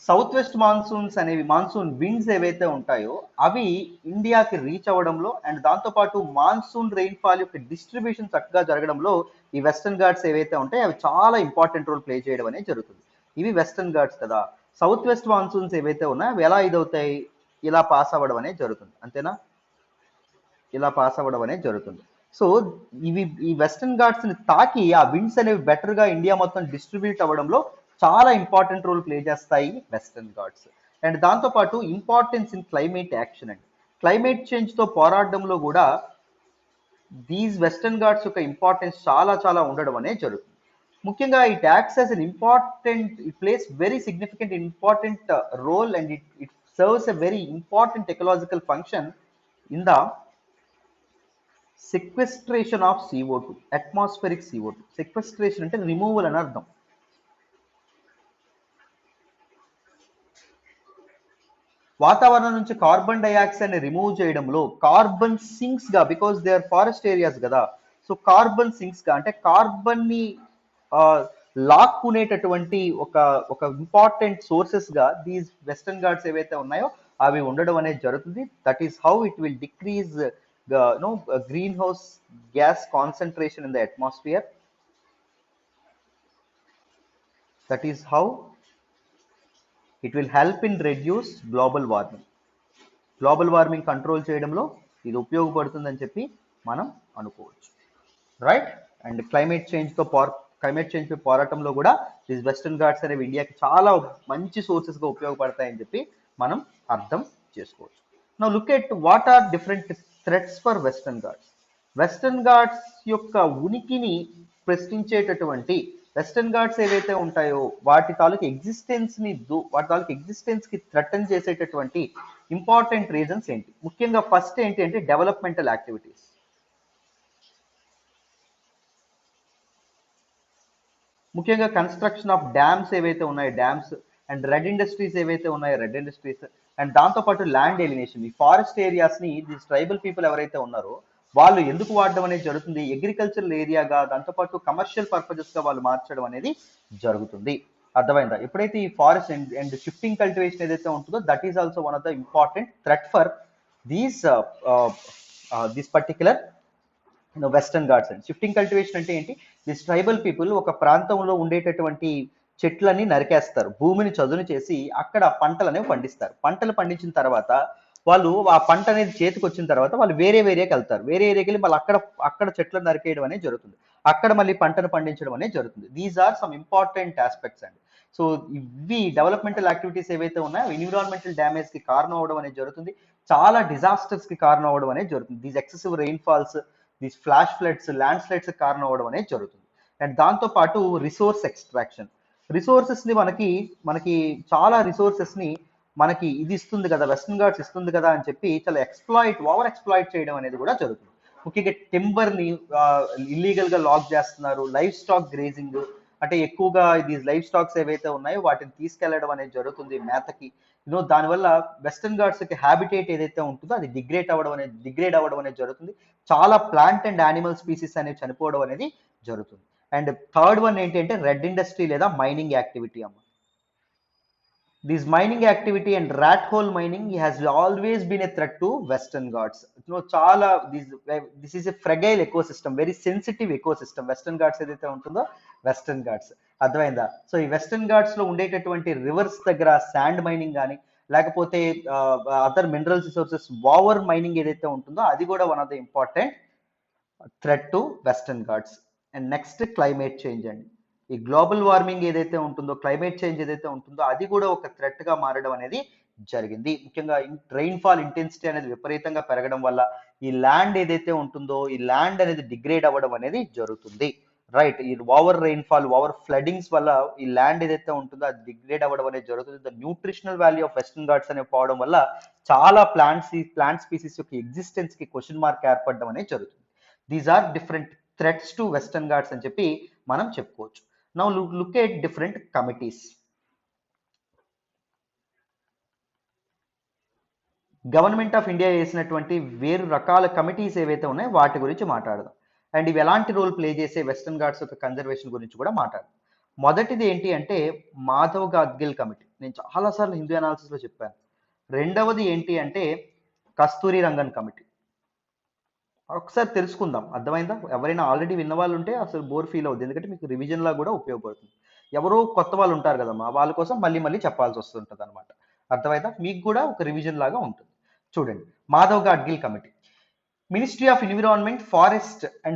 సౌత్ వెస్ట్ మాన్సూన్స్ అనేవి మాన్సూన్ విండ్స్ ఏవైతే ఉంటాయో అవి ఇండియాకి రీచ్ అవ్వడంలో అండ్ దాంతోపాటు మాన్సూన్ రెయిన్ఫాల్ యొక్క డిస్ట్రిబ్యూషన్ చక్కగా జరగడంలో ఈ వెస్టర్న్ ఘాట్స్ ఏవైతే ఉంటాయో అవి చాలా ఇంపార్టెంట్ రోల్ ప్లే చేయడం అనేది జరుగుతుంది. ఇవి వెస్టర్న్ ఘాట్స్ కదా. సౌత్ వెస్ట్ మాన్సూన్స్ ఏవైతే ఉన్నాయో అవి ఎలా ఇదవుతాయి, ఇలా పాస్ అవ్వడం అనేది జరుగుతుంది, అంతేనా, ఇలా పాస్ అవ్వడం అనేది జరుగుతుంది. సో ఇవి ఈ వెస్టర్న్ ఘాట్స్ ని తాకి ఆ విండ్స్ అనేవి బెటర్ గా ఇండియా మొత్తం డిస్ట్రిబ్యూట్ అవ్వడంలో చాలా ఇంపార్టెంట్ రోల్ ప్లే చేస్తాయి వెస్టర్న్ ఘాట్స్. అండ్ దాంతోపాటు ఇంపార్టెన్స్ ఇన్ క్లైమేట్ యాక్షన్ అండి, క్లైమేట్ చేంజ్ తో పోరాడడంలో కూడా దీస్ వెస్టర్న్ ఘాట్స్ యొక్క ఇంపార్టెన్స్ చాలా చాలా ఉండడం అనేది జరుగుతుంది. ముఖ్యంగా it acts as an important, it plays very significant important role and it serves a very important ecological function in the sequestration of CO2, atmospheric CO2. Sequestration అంటే removal అని అర్థం. వాతావరణం నుంచి కార్బన్ డైఆక్సైడ్ ని రిమూవ్ చేయడంలో carbon sinks గా, because they are forest areas కదా, so carbon sinks గా అంటే కార్బన్ ని లాక్కునేటటువంటి ఒక ఒక ఇంపార్టెంట్ సోర్సెస్ గా దీస్ వెస్టర్న్ ఘాట్స్ ఏవైతే ఉన్నాయో అవి ఉండడం అనేది జరుగుతుంది. That is how it will decrease green house gas concentration in the atmosphere. That is how it will help in reduce global warming. Global warming control చేయడంలో ఇది ఉపయోగపడుతుందని చెప్పి మనం అనుకోవచ్చు, రైట్. అండ్ క్లైమేట్ చేంజ్ పై పోరాటంలో కూడా దీస్ వెస్టర్న్ ఘాట్స్ అనేవి ఇండియాకి చాలా మంచి సోర్సెస్ గా ఉపయోగపడతాయని చెప్పి మనం అర్థం చేసుకోవచ్చు. Now look at what are different threats for western Ghats. Western ghats యొక్క ఉనికిని ప్రశ్నించేటటువంటి వెస్టర్న్ ఘాట్స్ ఏవైతే ఉంటాయో వాటి తాలూకు ఎగ్జిస్టెన్స్ కి థ్రెటన్ చేసేటటువంటి ఇంపార్టెంట్ రీజన్స్ ఏంటి? ముఖ్యంగా ఫస్ట్ ఏంటి అంటే డెవలప్మెంటల్ యాక్టివిటీస్. ముఖ్యంగా కన్స్ట్రక్షన్ ఆఫ్ డ్యామ్స్ ఏవైతే ఉన్నాయో డ్యామ్స్, అండ్ రెడ్ ఇండస్ట్రీస్ ఏవైతే ఉన్నాయో రెడ్ ఇండస్ట్రీస్, అండ్ దాంతోపాటు ల్యాండ్ ఎలినేషన్. ఈ ఫారెస్ట్ ఏరియాస్ ని దీస్ ట్రైబల్ పీపుల్ ఎవరైతే ఉన్నారో వాళ్ళు ఎందుకు వాడడం అనేది జరుగుతుంది, అగ్రికల్చరల్ ఏరియాగా, దాంతోపాటు కమర్షియల్ పర్పజెస్ గా వాళ్ళు మార్చడం అనేది జరుగుతుంది. అర్థమైందా? ఎప్పుడైతే ఈ ఫారెస్ట్ అండ్ షిఫ్టింగ్ కల్టివేషన్ ఏదైతే ఉంటుందో that is also one of the important threat for these particular western Ghats. And shifting cultivation అంటే ఏంటి, దిస్ ట్రైబల్ పీపుల్ ఒక ప్రాంతంలో ఉండేటటువంటి చెట్లని నరికేస్తారు, భూమిని చదును చేసి అక్కడ పంటలు అనేవి పండిస్తారు. పంటలు పండించిన తర్వాత వాళ్ళు ఆ పంట అనేది చేతికి వచ్చిన తర్వాత వాళ్ళు వేరే ఏరియాకి వెళ్తారు. వేరే ఏరియాకి వెళ్ళి మళ్ళీ అక్కడ చెట్లను నరికేయడం అనేది జరుగుతుంది, అక్కడ మళ్ళీ పంటను పండించడం అనేది జరుగుతుంది. These are some important aspects అండి. సో ఇవి డెవలప్మెంటల్ యాక్టివిటీస్ ఏవైతే ఉన్నాయో ఎన్విరాన్మెంటల్ డ్యామేజ్ కి కారణం అవడం అనేది జరుగుతుంది, చాలా డిజాస్టర్స్ కి కారణం అవడం అనేది జరుగుతుంది. These excessive rainfalls, these flash floods, land slides కి కారణం అవడం అనేది జరుగుతుంది. అండ్ దాంతో పాటు రిసోర్స్ ఎక్స్ట్రాక్షన్, రిసోర్సెస్ ని మనకి చాలా రిసోర్సెస్ ని మనకి ఇది ఇస్తుంది కదా, వెస్టర్న్ ఘాట్స్ ఇస్తుంది కదా అని చెప్పి చాలా ఓవర్ ఎక్స్ప్లాయిట్ చేయడం అనేది కూడా జరుగుతుంది. ముఖ్యంగా టింబర్ ని ఇల్లీగల్ గా లాక్ చేస్తున్నారు, లైఫ్ స్టాక్ గ్రేజింగ్ అంటే ఎక్కువగా ఇది లైఫ్ స్టాక్స్ ఏవైతే ఉన్నాయో వాటిని తీసుకెళ్లడం అనేది జరుగుతుంది మేతకి. దానివల్ల వెస్టర్న్ ఘాట్స్ యొక్క హ్యాబిటేట్ ఏదైతే ఉంటుందో అది డిగ్రేడ్ అవ్వడం అనేది జరుగుతుంది. చాలా ప్లాంట్ అండ్ యానిమల్ స్పీసీస్ అనేవి చనిపోవడం అనేది జరుగుతుంది. అండ్ థర్డ్ వన్ ఏంటి అంటే రెడ్ ఇండస్ట్రీ లేదా మైనింగ్ యాక్టివిటీ అమ్మ. This mining activity and rat hole mining has always been a threat to Western Ghats. Chala this is a fragile ecosystem, very sensitive ecosystem. Western Ghats ఏదైతే ఉంటుందో Western Ghats అర్థమైందా? So ఈ western Ghats లో ఉండేటటువంటి reverse దగ్గర sand mining కానీ లేకపోతే other mineral resources over mining ఏదైతే ఉంటుందో అది కూడా one of the important threat to western Ghats. And next climate change అండి. ఈ గ్లోబల్ వార్మింగ్ ఏదైతే ఉంటుందో, క్లైమేట్ చేంజ్ ఏదైతే ఉంటుందో అది కూడా ఒక థ్రెట్ గా మారడం అనేది జరిగింది. ముఖ్యంగా రెయిన్ఫాల్ ఇంటెన్సిటీ అనేది విపరీతంగా పెరగడం వల్ల ఈ ల్యాండ్ ఏదైతే ఉంటుందో ఈ ల్యాండ్ అనేది డిగ్రేడ్ అవ్వడం అనేది జరుగుతుంది. రైట్. ఈ ఓవర్ రెయిన్ఫాల్, ఓవర్ ఫ్లడింగ్స్ వల్ల ఈ ల్యాండ్ ఏదైతే ఉంటుందో అది డిగ్రేడ్ అవ్వడం అనేది జరుగుతుంది. The nutritional value of western ghats అనేవి పోవడం వల్ల చాలా ప్లాంట్ స్పీసీస్ యొక్క ఎగ్జిస్టెన్స్ కి క్వశ్చన్ మార్క్ ఏర్పడడం అనేది జరుగుతుంది. These are different threats to western ghats అని చెప్పి మనం చెప్పుకోవచ్చు. Now look at different committees. Government of India వేసినటువంటి వేరు రకాల కమిటీస్ ఏవైతే ఉన్నాయో వాటి గురించి మాట్లాడదాం. అండ్ ఇవి ఎలాంటి రోల్ ప్లే చేసే వెస్టర్న్ ఘాట్స్ యొక్క కన్జర్వేషన్ గురించి కూడా మాట్లాడదాం. మొదటిది ఏంటి అంటే మాధవ్ గాడ్గిల్ కమిటీ. నేను చాలాసార్లు హిందూ అనాలిసిస్లో చెప్పాను. రెండవది ఏంటి అంటే కస్తూరి రంగన్ కమిటీ. ఒకసారి తెలుసుకుందాం, అర్థమైందా? ఎవరైనా ఆల్రెడీ విన్న వాళ్ళు ఉంటే అసలు బోర్ ఫీల్ అవుతుంది, ఎందుకంటే మీకు రివిజన్ లా కూడా ఉపయోగపడుతుంది. ఎవరో కొత్త వాళ్ళు ఉంటారు కదమ్మా, వాళ్ళ కోసం మళ్ళీ మళ్ళీ చెప్పాల్సి వస్తుంటుంది అనమాట. అర్థమైందా? మీకు కూడా ఒక రివిజన్ లాగా ఉంటుంది. చూడండి, Madhav Gadgil committee. Ministry of environment,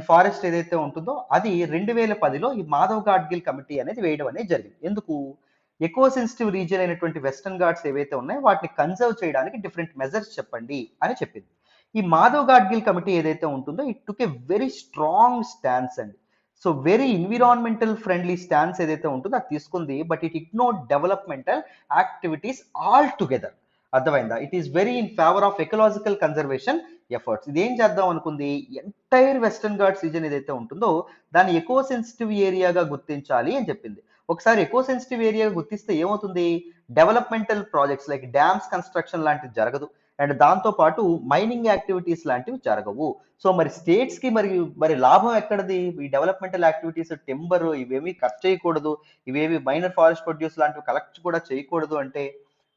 forest ఏదైతే ఉంటుందో అది 2010లో ఈ మాధవ్ గాడ్గిల్ కమిటీ అనేది వేయడం అనేది జరిగింది. ఎందుకు? ఎకో సెన్సిటివ్ రీజియన్ అయినటువంటి వెస్టర్న్ ఘాట్స్ ఏవైతే ఉన్నాయో వాటిని కన్జర్వ్ చేయడానికి డిఫరెంట్ మెజర్స్ చెప్పండి అని చెప్పింది. ఈ మాధవ్ గాడ్గిల్ కమిటీ ఏదైతే ఉంటుందో it took a very strong stance అండి. So very environmental friendly stance ఏదైతే ఉంటుందో అది తీసుకుంది, but it ignore developmental activities altogether. అర్థమైందా? It is very in favour of ecological conservation efforts. ఇది ఏం చేద్దాం అనుకుంది, ఎంటైర్ వెస్టర్న్ ఘాట్స్ రీజన్ ఏదైతే ఉంటుందో దాన్ని ఎకో సెన్సిటివ్ ఏరియాగా గుర్తించాలి అని చెప్పింది. ఒకసారి ఎకో సెన్సిటివ్ ఏరియాగా గుర్తిస్తే ఏమవుతుంది, developmental projects like dams construction లాంటివి జరగదు, అండ్ దాంతో పాటు మైనింగ్ యాక్టివిటీస్ లాంటివి జరగవు. సో మరి స్టేట్స్ కి మరి లాభం ఎక్కడది? ఈ డెవలప్మెంటల్ యాక్టివిటీస్, టెంబర్ ఇవేమి కట్ చేయకూడదు, ఇవేవి మైనర్ ఫారెస్ట్ ప్రొడ్యూస్ లాంటివి కలెక్ట్ కూడా చేయకూడదు అంటే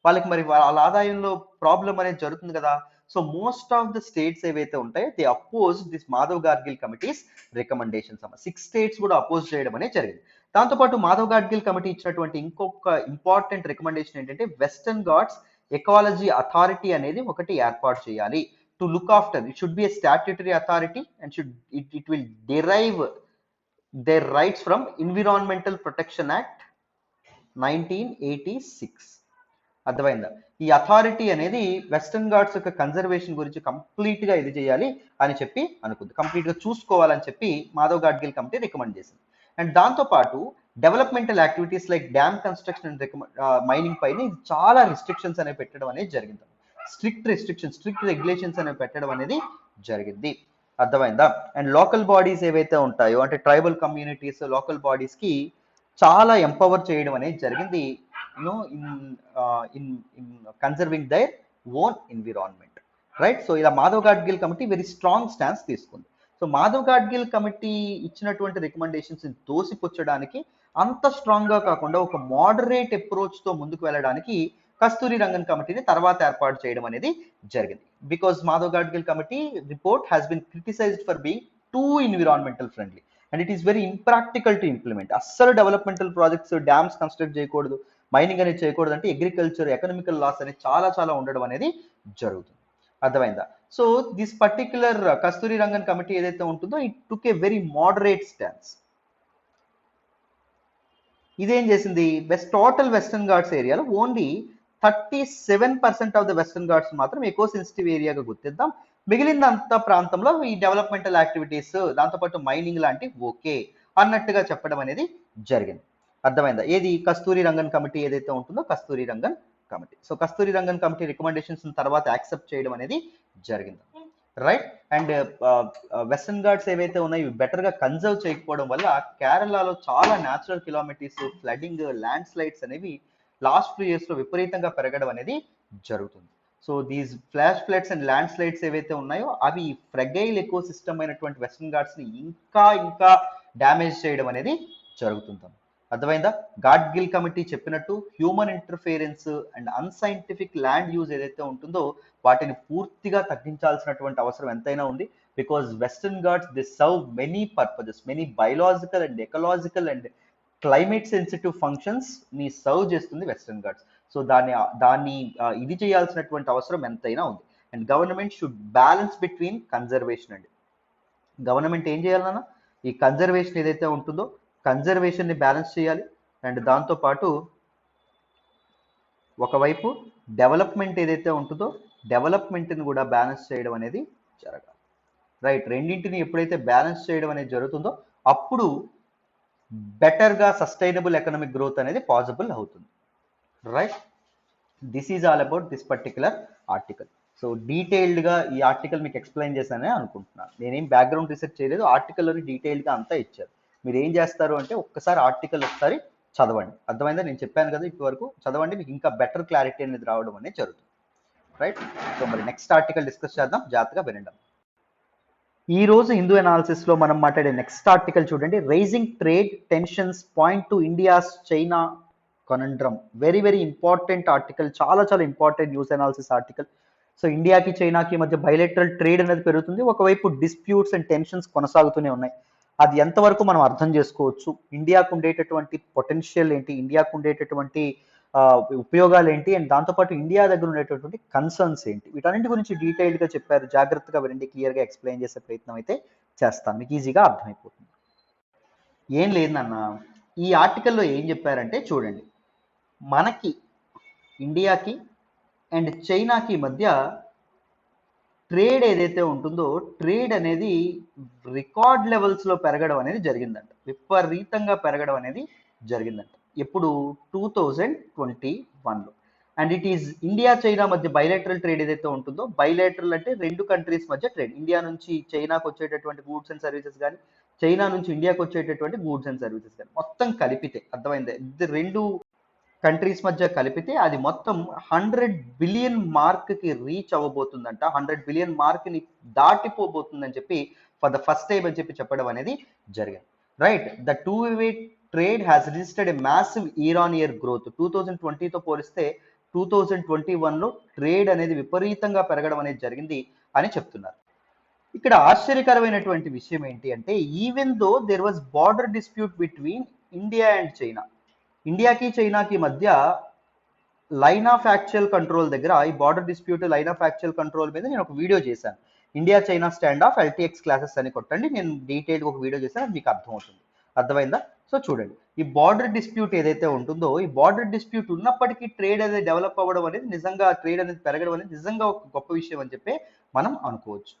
వాళ్ళకి మరి వాళ్ళ ఆదాయంలో ప్రాబ్లం అనేది జరుగుతుంది కదా. So most of the states ఏవైతే ఉంటాయో they oppose this Madhav Gadgil committees recommendations. 6 states కూడా అపోజ్ చేయడం అనేది జరిగింది. దాంతోపాటు మాధవ్ గాడ్గిల్ కమిటీ ఇచ్చినటువంటి ఇంకొక ఇంపార్టెంట్ రికమెండేషన్ ఏంటంటే వెస్టర్న్ ఘాట్స్ ఎకాలజీ అథారిటీ అనేది ఒకటి ఏర్పాటు చేయాలి. To look after, it should be a statutory authority and it will derive there rights from environmental protection act 1986. అర్థమైందా? ఈ అథారిటీ అనేది వెస్టర్న్ ఘాట్స్ యొక్క కన్జర్వేషన్ గురించి కంప్లీట్ గా ఇది చేయాలి అని చెప్పి అనుకుంది, కంప్లీట్ గా చూసుకోవాలని చెప్పి మాధవ్ గాడ్గిల్ కమిటీ రికమెండ్ చేసింది. అండ్ దాంతో పాటు developmental activities like dam construction and mining పైన చాలా రిస్ట్రిక్షన్స్ అనేవి పెట్టడం అనేది జరిగింది. స్ట్రిక్ట్ రెగ్యులేషన్స్ అనేవి పెట్టడం అనేది జరిగింది. అర్థమైందా? అండ్ లోకల్ బాడీస్ ఏవైతే ఉంటాయో అంటే ట్రైబల్ కమ్యూనిటీస్, లోకల్ బాడీస్ కి చాలా ఎంపవర్ చేయడం అనేది జరిగింది, in conserving their own environment, right? So ఇలా Madhav Gadgil committee very strong stance తీసుకుంది. సో మాధవ్ గాడ్గిల్ కమిటీ ఇచ్చినటువంటి రికమెండేషన్స్ తోసిపుచ్చడానికి అంత స్ట్రాంగ్ గా కాకుండా ఒక మోడరేట్ అప్రోచ్ తో ముందుకు వెళ్ళడానికి కస్తూరి రంగన్ కమిటీని తర్వాత ఏర్పాటు చేయడం అనేది జరిగింది. Because Madhav Gadgil committee report has been criticised for being too environmental friendly and it is very impractical to implement. అస్సలు డెవలప్మెంటల్ ప్రాజెక్ట్స్, డ్యామ్స్ కన్స్ట్రక్ట్ చేయకూడదు, మైనింగ్ అనేది చేయకూడదు, అంటే అగ్రికల్చర్, ఎకనామికల్ లాస్ అనేది చాలా ఉండడం అనేది జరుగుతుంది. అర్థమైందా? So this particular Kasturi Rangan committee ఏదైతే ఉంటుందో it took a very moderate stance. ఇదేం చేసింది, టోటల్ వెస్టర్న్ ఘాట్స్ ఏరియాలో only 37% of the western Ghats మాత్రం ఎకో సెన్సిటివ్ ఏరియాగా గుర్తిద్దాం, మిగిలినంత ప్రాంతంలో ఈ డెవలప్మెంటల్ యాక్టివిటీస్ దాంతోపాటు మైనింగ్ లాంటి ఓకే అన్నట్టుగా చెప్పడం అనేది జరిగింది. అర్థమైందా? ఏది కస్తూరి రంగన్ కమిటీ ఏదైతే ఉంటుందో కస్తూరి రంగన్ కమిటీ. సో కస్తూరి రంగన్ కమిటీ రికమెండేషన్స్ తర్వాత యాక్సెప్ట్ చేయడం అనేది జరిగింది, రైట్? అండ్ వెస్టర్న్ ఘాట్స్ ఏవైతే ఉన్నాయో బెటర్ గా కన్జర్వ్ చేయకపోవడం వల్ల కేరళలో చాలా natural kilometres, flooding, land slides అనేవి లాస్ట్ 2 years లో విపరీతంగా పెరగడం అనేది జరుగుతుంది. So these flash floods and land slides ఏవైతే ఉన్నాయో అవి ఫ్రెగైల్ ఎకో సిస్టమ్ అయినటువంటి వెస్టర్న్ ఘాట్స్ ని ఇంకా డ్యామేజ్ చేయడం అనేది జరుగుతుంది. అర్థమైందా? గాడ్గిల్ కమిటీ చెప్పినట్టు human interference and unscientific land use ఏదైతే ఉంటుందో వాటిని పూర్తిగా తగ్గించాల్సినటువంటి అవసరం ఎంతైనా ఉంది. Because western Ghats they serve many purposes, many biological and ecological and climate sensitive functions ని సర్వ్ చేస్తుంది వెస్టర్న్ ఘాట్స్. సో దాన్ని ఇది చేయాల్సినటువంటి అవసరం ఎంతైనా ఉంది. And government should balance between conservation అండి. గవర్నమెంట్ ఏం చేయాలన్నా ఈ కన్జర్వేషన్ ఏదైతే ఉంటుందో కన్జర్వేషన్ ని బ్యాలెన్స్ చేయాలి, అండ్ దాంతో పాటు ఒకవైపు డెవలప్మెంట్ ఏదైతే ఉంటుందో డెవలప్మెంట్ని కూడా బ్యాలెన్స్ చేయడం అనేది జరగాలి, రైట్? రెండింటిని ఎప్పుడైతే బ్యాలెన్స్ చేయడం అనేది జరుగుతుందో అప్పుడు బెటర్గా సస్టైనబుల్ ఎకనామిక్ గ్రోత్ అనేది పాసిబుల్ అవుతుంది. Right, this is all about this particular article. So డీటెయిల్డ్గా ఈ ఆర్టికల్ మీకు ఎక్స్ప్లెయిన్ చేశానని అనుకుంటున్నాను. నేనేం బ్యాక్గ్రౌండ్ రీసెర్చ్ చేయలేదు, ఆర్టికల్లోని డీటెయిల్గా అంతా ఇచ్చారు. మీరు ఏం చేస్తారు అంటే ఒక్కసారి ఆర్టికల్ ఒకసారి చదవండి. అర్థమైందా? నేను చెప్పాను కదా ఇప్పటివరకు, చదవండి, మీకు ఇంకా బెటర్ క్లారిటీ అనేది రావడం అనేది జరుగుతుంది. రైట్, సో మరి నెక్స్ట్ ఆర్టికల్ డిస్కస్ చేద్దాం, జాగ్రత్తగా వినండి. ఈ రోజు హిందూ అనాలిసిస్ లో మనం మాట్లాడే నెక్స్ట్ ఆర్టికల్ చూడండి, rising trade tensions point to India's China conundrum. Very very important article, చాలా చాలా important news analysis article. So ఇండియాకి చైనాకి మధ్య బైలేటరల్ ట్రేడ్ అనేది పెరుగుతుంది, ఒకవైపు డిస్ప్యూట్స్ అండ్ టెన్షన్స్ కొనసాగుతూనే ఉన్నాయి. అది ఎంతవరకు మనం అర్థం చేసుకోవచ్చు, ఇండియాకు ఉండేటటువంటి పొటెన్షియల్ ఏంటి, ఇండియాకు ఉండేటటువంటి ఉపయోగాలు ఏంటి, అండ్ దాంతోపాటు ఇండియా దగ్గర ఉండేటటువంటి కన్సర్న్స్ ఏంటి, వీటన్నింటి గురించి డీటెయిల్డ్గా చెప్పారు. జాగ్రత్తగా వినండి, క్లియర్గా ఎక్స్ప్లెయిన్ చేసే ప్రయత్నం అయితే చేస్తాను, మీకు ఈజీగా అర్థమైపోతుంది. ఏం లేదన్న, ఈ ఆర్టికల్లో ఏం చెప్పారంటే చూడండి, మనకి ఇండియాకి అండ్ చైనాకి మధ్య ట్రేడ్ ఏదైతే ఉంటుందో ట్రేడ్ అనేది రికార్డ్ లెవెల్స్లో పెరగడం అనేది జరిగిందంట, విపరీతంగా పెరగడం అనేది జరిగిందంట. ఎప్పుడు? 2021లో. And it is India China మధ్య బైలేటరల్ ట్రేడ్ ఏదైతే ఉంటుందో, బైలేటరల్ అంటే రెండు కంట్రీస్ మధ్య ట్రేడ్, ఇండియా నుంచి చైనాకు వచ్చేటటువంటి గూడ్స్ అండ్ సర్వీసెస్ కానీ, చైనా నుంచి ఇండియాకు వచ్చేటటువంటి గూడ్స్ అండ్ సర్వీసెస్ కానీ మొత్తం కలిపితే, అర్థమైందే, ఇది రెండు కంట్రీస్ మధ్య కలిపితే అది మొత్తం 100 బిలియన్ మార్క్కి రీచ్ అవ్వబోతుందంట, 100 బిలియన్ మార్క్ని దాటిపోబోతుందని చెప్పి ఫర్ ద ఫస్ట్ టైం అని చెప్పి చెప్పడం అనేది జరిగింది. Right, the two way trade has registered a massive year on year growth. 2020తో పోలిస్తే 2021లో ట్రేడ్ అనేది విపరీతంగా పెరగడం అనేది జరిగింది అని చెప్తున్నారు. ఇక్కడ ఆశ్చర్యకరమైనటువంటి విషయం ఏంటి అంటే, even though there was border dispute between India and China, ఇండియాకి చైనాకి మధ్య లైన్ ఆఫ్ యాక్చువల్ కంట్రోల్ దగ్గర, ఈ border dispute line of actual control మీద నేను ఒక వీడియో చేశాను, India China stand off LTX classes అని కొట్టండి, నేను డీటెయిల్గా ఒక వీడియో చేశాను, అది మీకు అర్థమవుతుంది. అర్థమైందా? సో చూడండి, ఈ బార్డర్ డిస్ప్యూట్ ఏదైతే ఉంటుందో, ఈ బార్డర్ డిస్ప్యూట్ ఉన్నప్పటికీ ట్రేడ్ అనేది డెవలప్ అవ్వడం అనేది నిజంగా, ట్రేడ్ అనేది పెరగడం అనేది నిజంగా ఒక గొప్ప విషయం అని చెప్పి మనం అనుకోవచ్చు.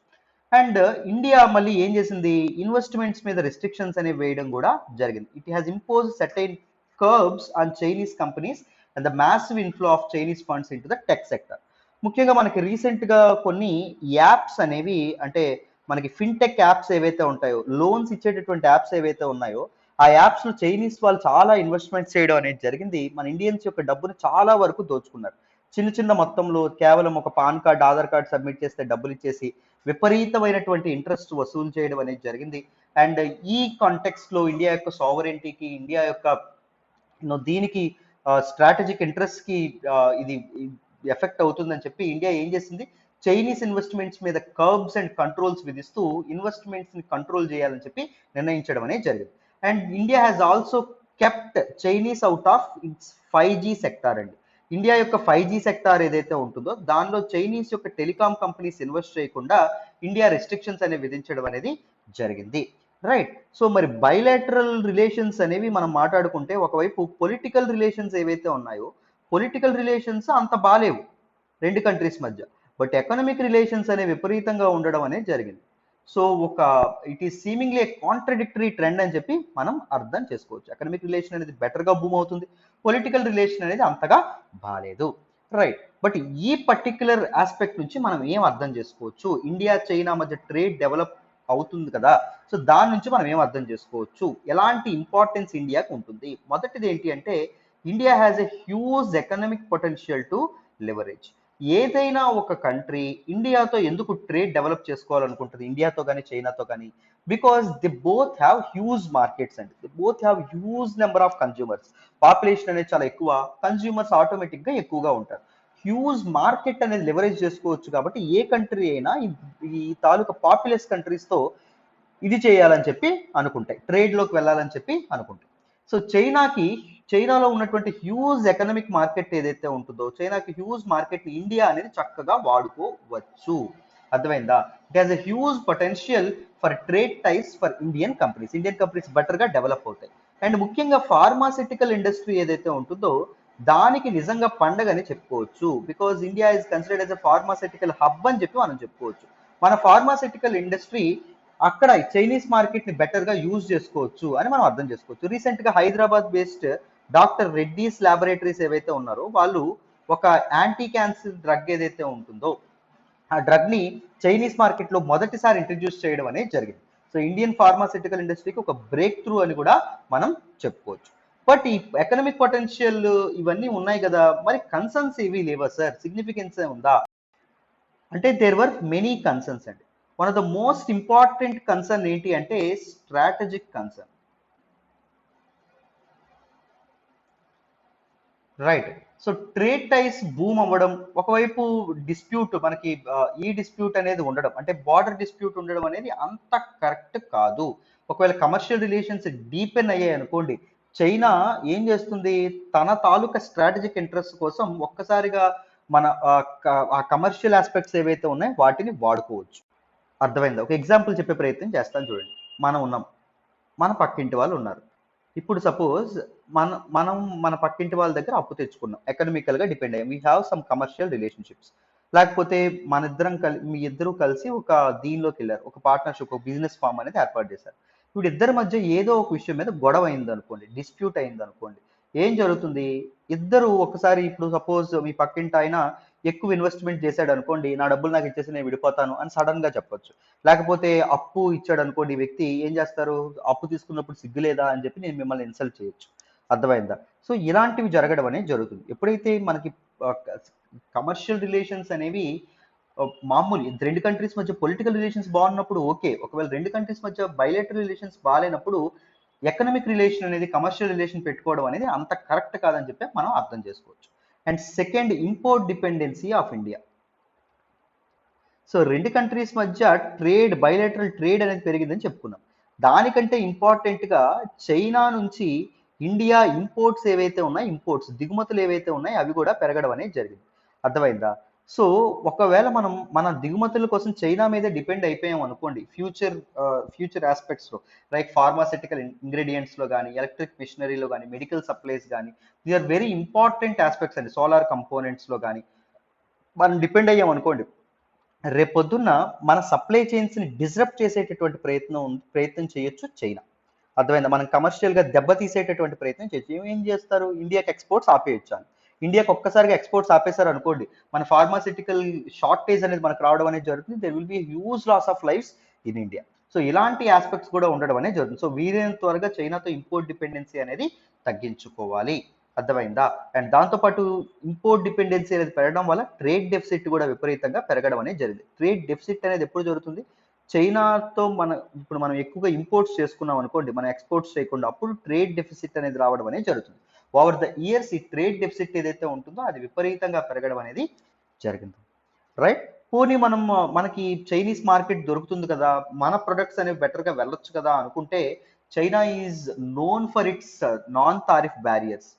అండ్ ఇండియా మళ్ళీ ఏం చేసింది, ఇన్వెస్ట్మెంట్స్ మీద రెస్ట్రిక్షన్స్ అనేవి వేయడం కూడా జరిగింది. It has impose certain curbs on Chinese companies and the massive inflow of Chinese funds in to the tech sector. ముఖ్యంగా మనకి రీసెంట్గా కొన్ని యాప్స్ అనేవి, అంటే మనకి ఫిన్టెక్ యాప్స్ ఏవైతే ఉంటాయో, లోన్స్ ఇచ్చేటటువంటి యాప్స్ ఏవైతే ఉన్నాయో, ఆ యాప్స్లో చైనీస్ వాళ్ళు చాలా ఇన్వెస్ట్మెంట్స్ చేయడం అనేది జరిగింది. మన ఇండియన్స్ యొక్క డబ్బును చాలా వరకు దోచుకున్నారు. చిన్న చిన్న మొత్తంలో కేవలం ఒక pan card, Aadhaar card submit చేస్తే డబ్బులు ఇచ్చేసి విపరీతమైన ఇంట్రెస్ట్ వసూలు చేయడం అనేది జరిగింది. అండ్ ఈ కాంటెక్స్ట్ లో ఇండియా యొక్క సావరెంటీకి, ఇండియా యొక్క దీనికి స్ట్రాటజిక్ ఇంట్రెస్ట్ కి ఇది ఎఫెక్ట్ అవుతుందని చెప్పి ఇండియా ఏం చేసింది, చైనీస్ ఇన్వెస్ట్మెంట్స్ మీద కర్బ్స్ అండ్ కంట్రోల్స్ విధిస్తూ ఇన్వెస్ట్మెంట్స్ ని కంట్రోల్ చేయాలని చెప్పి నిర్ణయించడం అనేది జరిగింది. And India has also kept Chinese out of it's 5G sector అండి. ఇండియా యొక్క 5G సెక్టార్ ఏదైతే ఉంటుందో దానిలో చైనీస్ యొక్క టెలికాం కంపెనీస్ ఇన్వెస్ట్ చేయకుండా ఇండియా రెస్ట్రిక్షన్స్ అనేవి విధించడం అనేది జరిగింది. రైట్, సో మరి బైలాటరల్ రిలేషన్స్ అనేవి మనం మాట్లాడుకుంటే, ఒకవైపు పొలిటికల్ రిలేషన్స్ ఏవైతే ఉన్నాయో, పొలిటికల్ రిలేషన్స్ అంత బాలేవు రెండు కంట్రీస్ మధ్య, బట్ ఎకనామిక్ రిలేషన్స్ అనేవి విపరీతంగా ఉండడం అనేది జరిగింది. So it is seemingly A contradictory trend అని చెప్పి మనం అర్థం చేసుకోవచ్చు. ఎకనామిక్ రిలేషన్ అనేది బెటర్గా బూమ్ అవుతుంది, పొలిటికల్ రిలేషన్ అనేది అంతగా బాలేదు. రైట్, బట్ ఈ పర్టిక్యులర్ ఆస్పెక్ట్ నుంచి మనం ఏం అర్థం చేసుకోవచ్చు, ఇండియా చైనా మధ్య ట్రేడ్ డెవలప్ అవుతుంది కదా, సో దాని నుంచి మనం ఏం అర్థం చేసుకోవచ్చు, ఎలాంటి ఇంపార్టెన్స్ ఇండియాకు ఉంటుంది. మొదటిది ఏంటి అంటే, India has a huge economic potential to leverage. ఏదైనా ఒక కంట్రీ ఇండియాతో ఎందుకు ట్రేడ్ డెవలప్ చేసుకోవాలనుకుంటుంది, ఇండియాతో కానీ చైనాతో కానీ, because the both have huge markets అండి, the both have huge number of consumers. Population అనేది చాలా ఎక్కువ, కన్జ్యూమర్స్ ఆటోమేటిక్గా ఎక్కువగా ఉంటారు. హ్యూజ్ మార్కెట్ అనేది లివరేజ్ చేసుకోవచ్చు కాబట్టి ఏ కంట్రీ అయినా ఈ తాలూకా పాపులస్ కంట్రీస్తో ఇది చేయాలని చెప్పి అనుకుంటాయి, ట్రేడ్లోకి వెళ్ళాలని చెప్పి అనుకుంటాయి. సో చైనాలో ఉన్నటువంటి హ్యూజ్ ఎకనామిక్ మార్కెట్ ఏదైతే ఉంటుందో, చైనాకి హ్యూజ్ మార్కెట్ ఇండియా అనేది చక్కగా వాడుకోవచ్చు. అర్థమైందా? It has a huge potential for trade ties for Indian companies బెటర్గా డెవలప్ అవుతాయి. అండ్ ముఖ్యంగా ఫార్మాసిటికల్ ఇండస్ట్రీ ఏదైతే ఉంటుందో దానికి నిజంగా పండగని చెప్పుకోవచ్చు, because India is considered as a pharmaceutical hub అని చెప్పి మనం చెప్పుకోవచ్చు. మన ఫార్మాసిటికల్ ఇండస్ట్రీ అక్కడ చైనీస్ మార్కెట్ ని బెటర్ గా యూజ్ చేసుకోవచ్చు అని మనం అర్థం చేసుకోవచ్చు. రీసెంట్ గా Hyderabad based doctor Reddy's laboratories ఏవైతే ఉన్నారో వాళ్ళు ఒక యాంటీ క్యాన్సర్ డ్రగ్ ఏదైతే ఉంటుందో ఆ డ్రగ్ ని చైనీస్ మార్కెట్ లో మొదటిసారి ఇంట్రడ్యూస్ చేయడం అనేది జరిగింది. సో ఇండియన్ ఫార్మాసిటికల్ ఇండస్ట్రీకి ఒక బ్రేక్ త్రూ అని కూడా మనం చెప్పుకోవచ్చు. బట్ ఈ ఎకనామిక్ పొటెన్షియల్ ఇవన్నీ ఉన్నాయి కదా, మరి కన్సర్న్స్ ఏవి లేవా సార్, సిగ్నిఫికెన్స్ ఉందా అంటే దేర్ వర్ మెనీ కన్సర్న్స్ అండి. One of the most important concern ఏంటి అంటే strategic concern. Right. So trade ties boom అవ్వడం, ఒకవైపు డిస్ప్యూట్ మనకి ఈ డిస్ప్యూట్ అనేది ఉండడం అంటే బార్డర్ డిస్ప్యూట్ ఉండడం అనేది అంత కరెక్ట్ కాదు. ఒకవేళ కమర్షియల్ రిలేషన్స్ డీపెన్ అయ్యాయి అనుకోండి, చైనా ఏం చేస్తుంది, తన తాలూకా స్ట్రాటజిక్ ఇంట్రెస్ట్ కోసం ఒక్కసారిగా మన ఆ కమర్షియల్ ఆస్పెక్ట్స్ ఏవైతే ఉన్నాయో వాటిని వాడుకోవచ్చు. అర్థమైందా? ఒక ఎగ్జాంపుల్ చెప్పే ప్రయత్నం చేస్తాను చూడండి. మనం ఉన్నాం, మన పక్కింటి వాళ్ళు ఉన్నారు. ఇప్పుడు సపోజ్ మనం మన పక్కింటి వాళ్ళ దగ్గర అప్పు తెచ్చుకున్నాం, ఎకనామికల్ గా డిపెండ్ అయ్యాం, we have some commercial relationships. లేకపోతే మన ఇద్దరం మీ ఇద్దరు కలిసి ఒక దీనిలోకి వెళ్ళారు, ఒక పార్ట్నర్షిప్, ఒక బిజినెస్ ఫామ్ అనేది ఏర్పాటు చేశారు. ఇప్పుడు ఇద్దరి మధ్య ఏదో ఒక విషయం మీద గొడవ అయింది అనుకోండి, డిస్ప్యూట్ అయింది అనుకోండి, ఏం జరుగుతుంది, ఇద్దరు ఒకసారి ఇప్పుడు సపోజ్ మీ పక్కింటి ఆయన ఎక్కువ ఇన్వెస్ట్మెంట్ చేశాడు అనుకోండి, నా డబ్బులు నాకు ఇచ్చేసి నేను విడిపోతాను అని సడన్ గా చెప్పొచ్చు. లేకపోతే అప్పు ఇచ్చాడు అనుకోండి వ్యక్తి, ఏం చేస్తారు, అప్పు తీసుకున్నప్పుడు సిగ్గులేదా అని చెప్పి నేను మిమ్మల్ని ఇన్సల్ట్ చేయొచ్చు. అర్థమైందా? సో ఇలాంటివి జరగడం అనేది జరుగుతుంది. ఎప్పుడైతే మనకి కమర్షియల్ రిలేషన్స్ అనేవి మామూలు రెండు కంట్రీస్ మధ్య పొలిటికల్ రిలేషన్స్ బాగున్నప్పుడు ఓకే, ఒకవేళ రెండు కంట్రీస్ మధ్య బయలేటరల్ రిలేషన్స్ బాగాలేనప్పుడు ఎకనామిక్ రిలేషన్ అనేది, కమర్షియల్ రిలేషన్ పెట్టుకోవడం అనేది అంత కరెక్ట్ కాదని చెప్పి మనం అర్థం చేసుకోవచ్చు. And second, import dependency of India. So రెండు కంట్రీస్ మధ్య ట్రేడ్, బయలేటరల్ ట్రేడ్ అనేది పెరిగిందని చెప్పుకున్నాం. దానికంటే ఇంపార్టెంట్ గా చైనా నుంచి ఇండియా ఇంపోర్ట్స్ ఏవైతే ఉన్నాయో, ఇంపోర్ట్స్ దిగుమతులు ఏవైతే ఉన్నాయో అవి కూడా పెరగడం అనేది జరిగింది. అర్థమైందా? సో ఒకవేళ మనం మన దిగుమతుల కోసం చైనా మీద డిపెండ్ అయిపోయాం అనుకోండి, ఫ్యూచర్ ఆస్పెక్ట్స్ లో, లైక్ ఫార్మాసిటికల్ ఇంగ్రీడియంట్స్ లో కానీ, ఎలక్ట్రిక్ మిషనరీలో కానీ, మెడికల్ సప్లైస్ కానీ, they are very important aspects అండి. సోలార్ కంపోనెంట్స్ లో కానీ మనం డిపెండ్ అయ్యాం అనుకోండి, రేపొద్దున్న మన సప్లై చైన్స్ ని డిస్రప్ట్ చేసేటటువంటి ప్రయత్నం చేయొచ్చు చైనా. అర్థమైందా? మనం కమర్షియల్ గా దెబ్బతీసేటటువంటి ప్రయత్నం చేయొచ్చు. ఏం చేస్తారు, ఇండియాకి ఎక్స్పోర్ట్స్ ఆపేయచ్చు. ఇండియాకి ఒక్కసారిగా ఎక్స్పోర్ట్స్ ఆపేశారు అనుకోండి, మన ఫార్మాసిటికల్ షార్టేజ్ అనేది మనకు రావడం అనేది జరుగుతుంది. There will be huge loss of lives in India. So ఇలాంటి ఆస్పెక్ట్స్ కూడా ఉండడం అనేది జరుగుతుంది. సో వీలైనంత త్వరగా చైనాతో ఇంపోర్ట్ డిపెండెన్సీ అనేది తగ్గించుకోవాలి. అర్థమైందా? అండ్ దాంతోపాటు ఇంపోర్ట్ డిపెండెన్సీ అనేది పెరగడం వల్ల ట్రేడ్ డెఫిసిట్ కూడా విపరీతంగా పెరగడం అనేది జరిగింది. ట్రేడ్ డెఫిసిట్ అనేది ఎప్పుడు జరుగుతుంది, చైనాతో ఇప్పుడు మనం ఎక్కువగా ఇంపోర్ట్స్ చేసుకున్నాం అనుకోండి, మనం ఎక్స్పోర్ట్స్ చేయకుండా, అప్పుడు ట్రేడ్ డెఫిసిట్ అనేది రావడం అనేది జరుగుతుంది. ఓవర్ ద ఇయర్స్ ఈ ట్రేడ్ డెఫిసిట్ ఏదైతే ఉంటుందో అది విపరీతంగా పెరగడం అనేది జరిగింది. రైట్. పోనీ మనకి చైనీస్ మార్కెట్ దొరుకుతుంది కదా, మన ప్రొడక్ట్స్ అనేవి బెటర్ గా వెళ్ళొచ్చు కదా అనుకుంటే, China is known for it's non tariff barriers.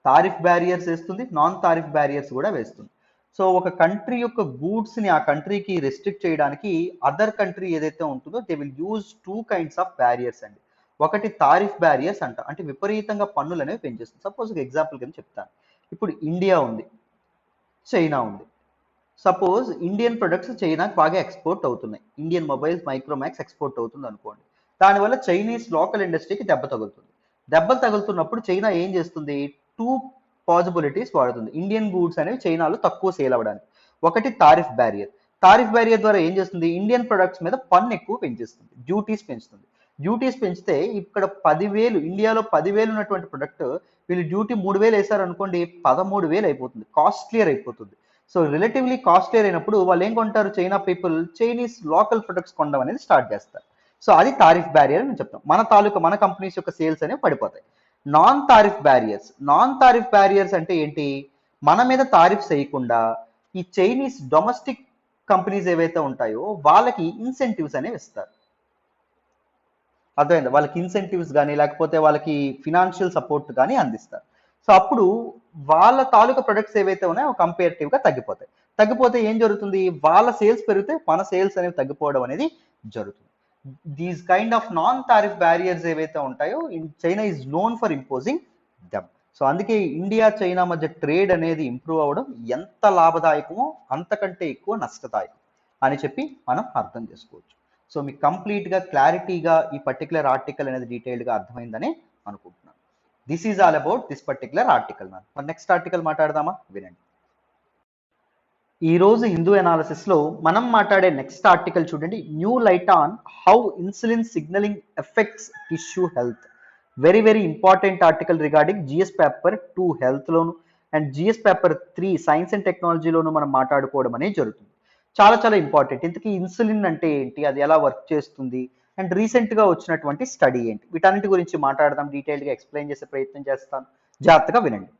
Tariff barriers వేస్తుంది, నాన్ తారిఫ్ బ్యారియర్స్ కూడా వేస్తుంది. సో ఒక కంట్రీ యొక్క గూడ్స్ ని ఆ కంట్రీకి రెస్ట్రిక్ట్ చేయడానికి అదర్ కంట్రీ ఏదైతే ఉంటుందో they will use two kinds of barriers అండి. ఒకటి తారిఫ్ బ్యారియర్స్ అంట, అంటే విపరీతంగా పన్నులు అనేవి పెంచేస్తుంది. సపోజ్ ఒక ఎగ్జాంపుల్ కింద చెప్తాను. ఇప్పుడు ఇండియా ఉంది, చైనా ఉంది. సపోజ్ ఇండియన్ ప్రొడక్ట్స్ చైనాకి బాగా ఎక్స్పోర్ట్ అవుతున్నాయి, ఇండియన్ మొబైల్స్, మైక్రోమాక్స్ ఎక్స్పోర్ట్ అవుతుంది అనుకోండి. దానివల్ల చైనీస్ లోకల్ ఇండస్ట్రీకి దెబ్బ తగులుతుంది. దెబ్బలు తగులుతున్నప్పుడు చైనా ఏం చేస్తుంది, టూ పాసిబిలిటీస్ వాడుతుంది ఇండియన్ గూడ్స్ అనేవి చైనాలో తక్కువ సేల్ అవ్వడానికి. ఒకటి తారిఫ్ బ్యారియర్. తారిఫ్ బ్యారియర్ ద్వారా ఏం చేస్తుంది, ఇండియన్ ప్రొడక్ట్స్ మీద పన్ను ఎక్కువ పెంచేస్తుంది, డ్యూటీస్ పెంచుతుంది. డ్యూటీస్ పెంచితే ఇక్కడ 10,000, ఇండియాలో 10,000 ఉన్నటువంటి ప్రొడక్ట్ వీళ్ళు డ్యూటీ 3,000 వేశారు అనుకోండి, 13,000 అయిపోతుంది, కాస్ట్లియర్ అయిపోతుంది. సో రిలేటివ్లీ కాస్ట్లియర్ అయినప్పుడు వాళ్ళు ఏం కొంటారు, China people Chinese local products కొనడం అనేది స్టార్ట్ చేస్తారు. సో అది తారిఫ్ బ్యారియర్ అని చెప్తాం. మన కంపెనీస్ యొక్క సేల్స్ అనేవి పడిపోతాయి. నాన్ తారిఫ్ బ్యారియర్స్ అంటే ఏంటి, మన మీద తారిఫ్స్ వేయకుండా ఈ చైనీస్ డొమెస్టిక్ కంపెనీస్ ఏవైతే ఉంటాయో వాళ్ళకి ఇన్సెంటివ్స్ అనేవి ఇస్తారు. అర్థమైందా? వాళ్ళకి ఇన్సెంటివ్స్ కానీ లేకపోతే వాళ్ళకి ఫినాన్షియల్ సపోర్ట్ కానీ అందిస్తారు. సో అప్పుడు వాళ్ళ తాలూకా ప్రొడక్ట్స్ ఏవైతే ఉన్నాయో కంపేరిటివ్ గా తగ్గిపోతాయి. తగ్గిపోతే ఏం జరుగుతుంది, వాళ్ళ సేల్స్ పెరిగితే మన సేల్స్ అనేవి తగ్గిపోవడం అనేది జరుగుతుంది. These kind of non tariff barriers ఏవైతే ఉంటాయో China is known for imposing them. So అందుకే ఇండియా చైనా మధ్య ట్రేడ్ అనేది ఇంప్రూవ్ అవ్వడం ఎంత లాభదాయకమో అంతకంటే ఎక్కువ నష్టదాయకం అని చెప్పి మనం అర్థం చేసుకోవచ్చు. సో మీకు కంప్లీట్గా క్లారిటీగా ఈ పర్టికులర్ ఆర్టికల్ అనేది డీటెయిల్డ్గా అర్థమైందని అనుకుంటున్నాను. This is all about this particular article. మరి నెక్స్ట్ ఆర్టికల్ మాట్లాడదామా? వినండి. ఈ రోజు హిందూ అనాలిసిస్ లో మనం మాట్లాడే నెక్స్ట్ ఆర్టికల్ చూడండి. New light on how insulin signalling effects tissue health. Very very important article regarding GS paper 2 health లోను and GS paper 3 science and టెక్నాలజీలోను మనం మాట్లాడుకోవడం అనేది జరుగుతుంది. చాలా చాలా ఇంపార్టెంట్. ఇంతకీ ఇన్సులిన్ అంటే ఏంటి, అది ఎలా వర్క్ చేస్తుంది, అండ్ రీసెంట్ గా వచ్చినటువంటి స్టడీ ఏంటి, వీటన్నిటి గురించి మాట్లాడదాం. డీటెయిల్డ్ గా ఎక్స్ప్లెయిన్ చేసే ప్రయత్నం చేస్తాను, జాగ్రత్తగా వినండి.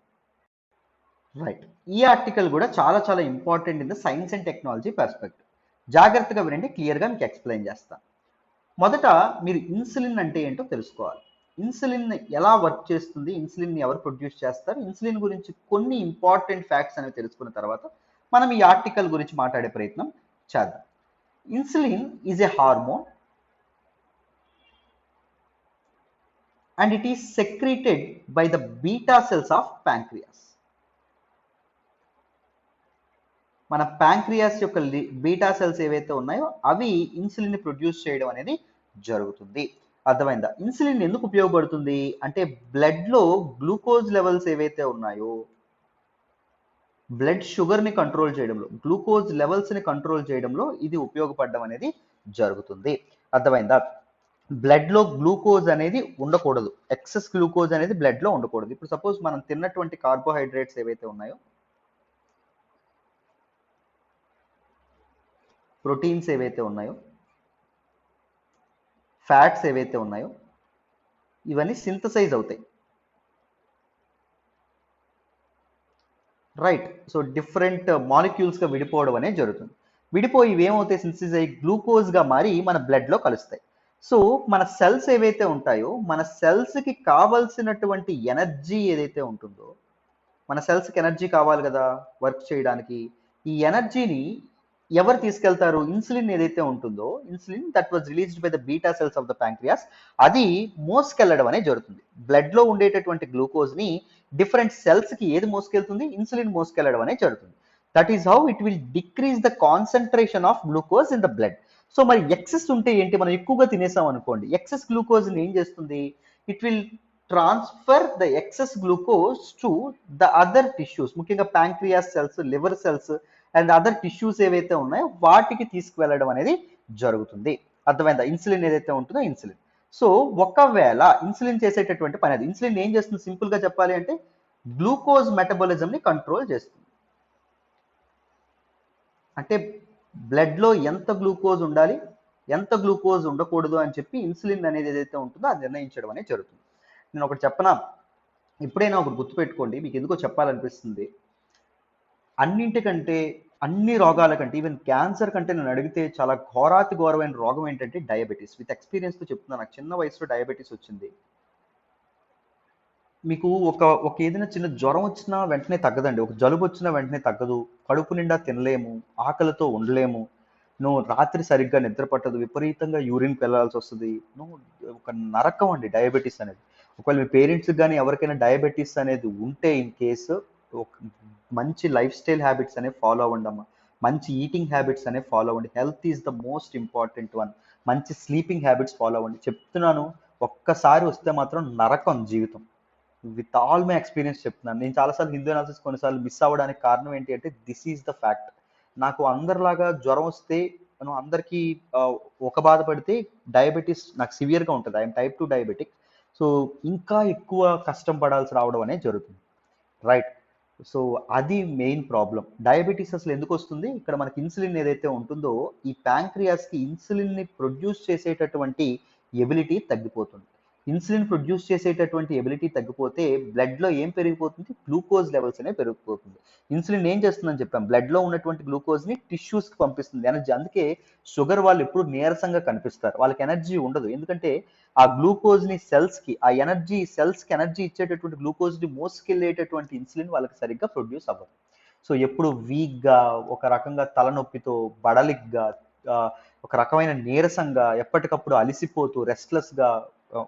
రైట్, ఈ ఆర్టికల్ కూడా చాలా చాలా important in the science and technology perspective. జాగ్రత్తగా వినండి, క్లియర్గా మీకు ఎక్స్ప్లెయిన్ చేస్తాను. మొదట మీరు ఇన్సులిన్ అంటే ఏంటో తెలుసుకోవాలి. ఇన్సులిన్ ఎలా వర్క్ చేస్తుంది, ఇన్సులిన్ ఎవరు ప్రొడ్యూస్ చేస్తారు, ఇన్సులిన్ గురించి కొన్ని ఇంపార్టెంట్ ఫ్యాక్ట్స్ అనేవి తెలుసుకున్న తర్వాత మనం ఈ ఆర్టికల్ గురించి మాట్లాడే ప్రయత్నం చేద్దాం. Insulin is a hormone and it is secreted by the beta cells of pancreas. మన ప్యాంక్రియాస్ యొక్క బీటా సెల్స్ ఏవైతే ఉన్నాయో అవి ఇన్సులిన్ ని ప్రొడ్యూస్ చేయడం అనేది జరుగుతుంది. అర్థమైందా? ఇన్సులిన్ ఎందుకు ఉపయోగపడుతుంది అంటే బ్లడ్ లో గ్లూకోజ్ లెవెల్స్ ఏవైతే ఉన్నాయో, బ్లడ్ షుగర్ ని కంట్రోల్ చేయడంలో, గ్లూకోజ్ లెవెల్స్ ని కంట్రోల్ చేయడంలో ఇది ఉపయోగపడడం అనేది జరుగుతుంది. అర్థమైందా? బ్లడ్ లో గ్లూకోజ్ అనేది ఉండకూడదు, ఎక్సెస్ గ్లూకోజ్ అనేది బ్లడ్ లో ఉండకూడదు. ఇప్పుడు సపోజ్ మనం తిన్నటువంటి కార్బోహైడ్రేట్స్ ఏవైతే ఉన్నాయో, ప్రోటీన్స్ ఏవైతే ఉన్నాయో, ఫ్యాట్స్ ఏవైతే ఉన్నాయో, ఇవన్నీ సింథసైజ్ అవుతాయి. రైట్, సో డిఫరెంట్ మాలిక్యూల్స్గా విడిపోవడం అనేది జరుగుతుంది. విడిపోయి ఇవి ఏమవుతాయి, సింథసిస్ అయ్యి గ్లూకోజ్గా మారి మన బ్లడ్లో కలుస్తాయి. సో మన సెల్స్ ఏవైతే ఉంటాయో, మన సెల్స్కి కావలసినటువంటి ఎనర్జీ ఏదైతే ఉంటుందో, మన సెల్స్కి ఎనర్జీ కావాలి కదా వర్క్ చేయడానికి, ఈ ఎనర్జీని ఎవరు తీసుకెళ్తారు? ఇన్సులిన్ ఏదైతే ఉంటుందో, insulin that was released by the beta cells of the pancreas, అది మోసుకెళ్ళడం అనేది జరుగుతుంది. బ్లడ్ లో ఉండేటటువంటి గ్లూకోజ్ ని డిఫరెంట్ సెల్స్ కి ఏది మోసుకెళ్తుంది? ఇన్సులిన్ మోసుకెళ్ళడం అనేది జరుగుతుంది. That is how it will decrease the concentration of glucose in the blood. So మరి ఎక్సెస్ ఉంటే ఏంటి, మనం ఎక్కువగా తినేసాం అనుకోండి, ఎక్సెస్ గ్లూకోజ్ ని ఏం చేస్తుంది? It will transfer the excess glucose to the other tissues, ముఖ్యంగా pancreas cells, liver cells and other tissues ఏవైతే ఉన్నాయో వాటికి తీసుకువెళ్ళడం అనేది జరుగుతుంది. అర్థమైందా? ఇన్సులిన్ ఏదైతే ఉంటుందో ఇన్సులిన్. సో ఒకవేళ ఇన్సులిన్ చేసేటటువంటి పని అది. ఇన్సులిన్ ఏం చేస్తుంది సింపుల్ గా చెప్పాలి అంటే గ్లూకోజ్ మెటబాలిజం ని కంట్రోల్ చేస్తుంది. అంటే బ్లడ్ లో ఎంత గ్లూకోజ్ ఉండాలి, ఎంత గ్లూకోజ్ ఉండకూడదు అని చెప్పి ఇన్సులిన్ అనేది ఏదైతే ఉంటుందో అది నిర్ణయించడం అనేది జరుగుతుంది. నేను ఒకటి చెప్పనా, ఇప్పుడైనా ఒకటి గుర్తుపెట్టుకోండి, మీకు ఎందుకో చెప్పాలనిపిస్తుంది. అన్నింటికంటే, అన్ని రోగాల కంటే, ఈవెన్ క్యాన్సర్ కంటే నేను అడిగితే చాలా ఘోరాతి ఘోరమైన రోగం ఏంటంటే డయాబెటీస్. విత్ ఎక్స్పీరియన్స్తో చెప్తున్నాను, నాకు చిన్న వయసులో డయాబెటీస్ వచ్చింది. మీకు ఒక ఏదైనా చిన్న జ్వరం వచ్చినా వెంటనే తగ్గదండి, ఒక జలుబు వచ్చినా వెంటనే తగ్గదు, కడుపు నిండా తినలేము, ఆకలితో ఉండలేము, నువ్వు రాత్రి సరిగ్గా నిద్ర పట్టదు, విపరీతంగా యూరిన్కి వెళ్ళాల్సి వస్తుంది. నువ్వు ఒక నరకం అండి డయాబెటీస్ అనేది. ఒకవేళ మీ పేరెంట్స్కి కానీ ఎవరికైనా డయాబెటీస్ అనేది ఉంటే ఇన్ కేసు ఒక మంచి లైఫ్ స్టైల్ హ్యాబిట్స్ అనేవి ఫాలో అవ్వండి అమ్మా, మంచి ఈటింగ్ హ్యాబిట్స్ అనేవి ఫాలో అవ్వండి. Health is the most important one. మంచి స్లీపింగ్ హ్యాబిట్స్ ఫాలో అవ్వండి. చెప్తున్నాను, ఒక్కసారి వస్తే మాత్రం నరకం జీవితం. విత్ ఆల్ మై ఎక్స్పీరియన్స్ చెప్తున్నాను. నేను చాలాసార్లు హిందూ అనాలిసిస్ కొన్నిసార్లు మిస్ అవ్వడానికి కారణం ఏంటి అంటే దిస్ ఈజ్ ద ఫ్యాక్ట్. నాకు అందరిలాగా జ్వరం వస్తే మనం అందరికీ ఒక బాధపడితే డయాబెటీస్ నాకు సివియర్గా ఉంటుంది. I'm type 2 diabetic. సో ఇంకా ఎక్కువ కష్టం పడాల్సి రావడం అనేది జరుగుతుంది. రైట్, సో అది మెయిన్ ప్రాబ్లం. డయాబెటీస్ అసలు ఎందుకు వస్తుంది? ఇక్కడ మనకి ఇన్సులిన్ ఏదైతే ఉంటుందో ఈ ప్యాంక్రియాస్కి ఇన్సులిన్ని ప్రొడ్యూస్ చేసేటటువంటి ఎబిలిటీ తగ్గిపోతుంది. ఇన్సులిన్ ప్రొడ్యూస్ చేసేటటువంటి ఎబిలిటీ తగ్గిపోతే బ్లడ్లో ఏం పెరిగిపోతుంది? గ్లూకోజ్ లెవెల్స్ అనేవి పెరిగిపోతుంది. ఇన్సులిన్ ఏం చేస్తుందని చెప్పాం, బ్లడ్లో ఉన్నటువంటి గ్లూకోజ్ని టిష్యూస్కి పంపిస్తుంది, ఎనర్జీ. అందుకే షుగర్ వాళ్ళు ఎప్పుడు నీరసంగా కనిపిస్తారు, వాళ్ళకి ఎనర్జీ ఉండదు. ఎందుకంటే ఆ గ్లూకోజ్ని సెల్స్కి, ఆ ఎనర్జీ సెల్స్కి ఎనర్జీ ఇచ్చేటటువంటి గ్లూకోజ్ని మోసుకెళ్ళేటటువంటి ఇన్సులిన్ వాళ్ళకి సరిగ్గా ప్రొడ్యూస్ అవ్వదు. సో ఎప్పుడు వీక్గా, ఒక రకంగా తలనొప్పితో, బడలిగ్గా, ఒక రకమైన నీరసంగా, ఎప్పటికప్పుడు అలిసిపోతూ రెస్ట్లెస్గా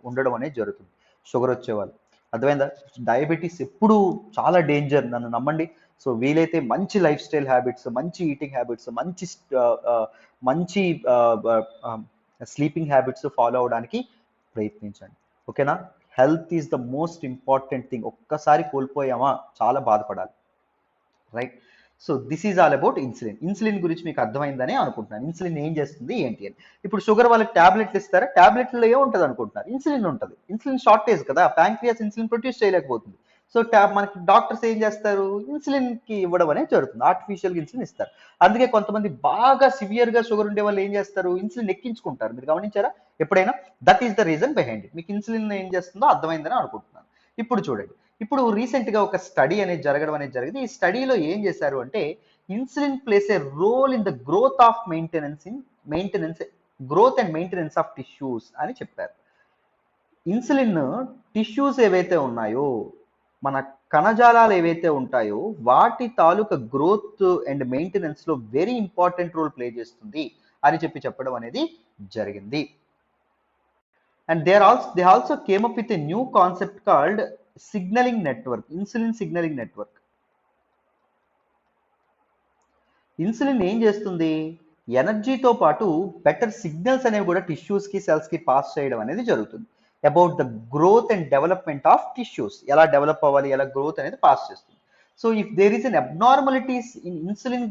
ఉండడం అనేది జరుగుతుంది షుగర్ వచ్చేవాళ్ళు. అర్థమైందా? డయాబెటీస్ ఎప్పుడు చాలా డేంజర్, నన్ను నమ్మండి. సో వీలైతే మంచి లైఫ్ స్టైల్ హ్యాబిట్స్, మంచి ఈటింగ్ హ్యాబిట్స్, మంచి స్లీపింగ్ హ్యాబిట్స్ ఫాలో అవడానికి ప్రయత్నించండి. ఓకేనా? Health is the most important thing. ఒక్కసారి కోల్పోయామా చాలా బాధపడాలి. Right? So this is all about insulin. Insulin గురించి మీకు అర్థమైందని అనుకుంటున్నాను. ఇన్సులిన్ ఏం చేస్తుంది ఏంటి అని. ఇప్పుడు షుగర్ వాళ్ళకి ట్యాబ్లెట్లు ఇస్తారా? ట్యాబ్లెట్లో ఏ ఉంటుంది అనుకుంటున్నారు? ఇన్సులిన్ ఉంటుంది. ఇన్సులిన్ షార్టేజ్ కదా, ప్యాంక్రియాస్ ఇన్సులిన్ ప్రొడ్యూస్ చేయలేకపోతుంది. సో మనకి డాక్టర్స్ ఏం చేస్తారు? ఇన్సులిన్ కి ఇవ్వడం అనేది జరుగుతుంది. ఆర్టిఫిషియల్ ఇన్సులిన్ ఇస్తారు. అందుకే కొంతమంది బాగా సివియర్ గా షుగర్ ఉండే వాళ్ళు ఏం చేస్తారు? ఇన్సులిన్ ఎక్కించుకుంటారు. మీరు గమనించారా ఎప్పుడైనా? That is the reason behind it. మీకు ఇన్సులిన్ ఏం చేస్తుందో అర్థమైందని అనుకుంటున్నాను. ఇప్పుడు చూడండి, ఇప్పుడు రీసెంట్ గా ఒక స్టడీ అనేది జరగడం అనేది జరిగింది. ఈ స్టడీలో ఏం చేశారు అంటే, insulin plays a role in the growth and maintenance of tissues అని చెప్పారు. ఇన్సులిన్ టిష్యూస్ ఏవైతే ఉన్నాయో, మన కణజాలాలు ఏవైతే ఉంటాయో వాటి తాలూకా గ్రోత్ అండ్ మెయింటెనెన్స్ లో వెరీ ఇంపార్టెంట్ రోల్ ప్లే చేస్తుంది అని చెప్పడం అనేది జరిగింది. And they also came up with a new concept called signaling network, insulin signaling network. Insulin ఏం చేస్తుంది? ఎనర్జీతో పాటు బెటర్ సిగ్నల్స్ అనేవి కూడా టిష్యూస్ కి సెల్స్ కి పాస్ చేయడం అనేది జరుగుతుంది. About the growth and development of tissues, ఎలా డెవలప్ అవ్వాలి, ఎలా గ్రోత్ అనేది పాస్ చేస్తుంది. So if there is an abnormalities in insulin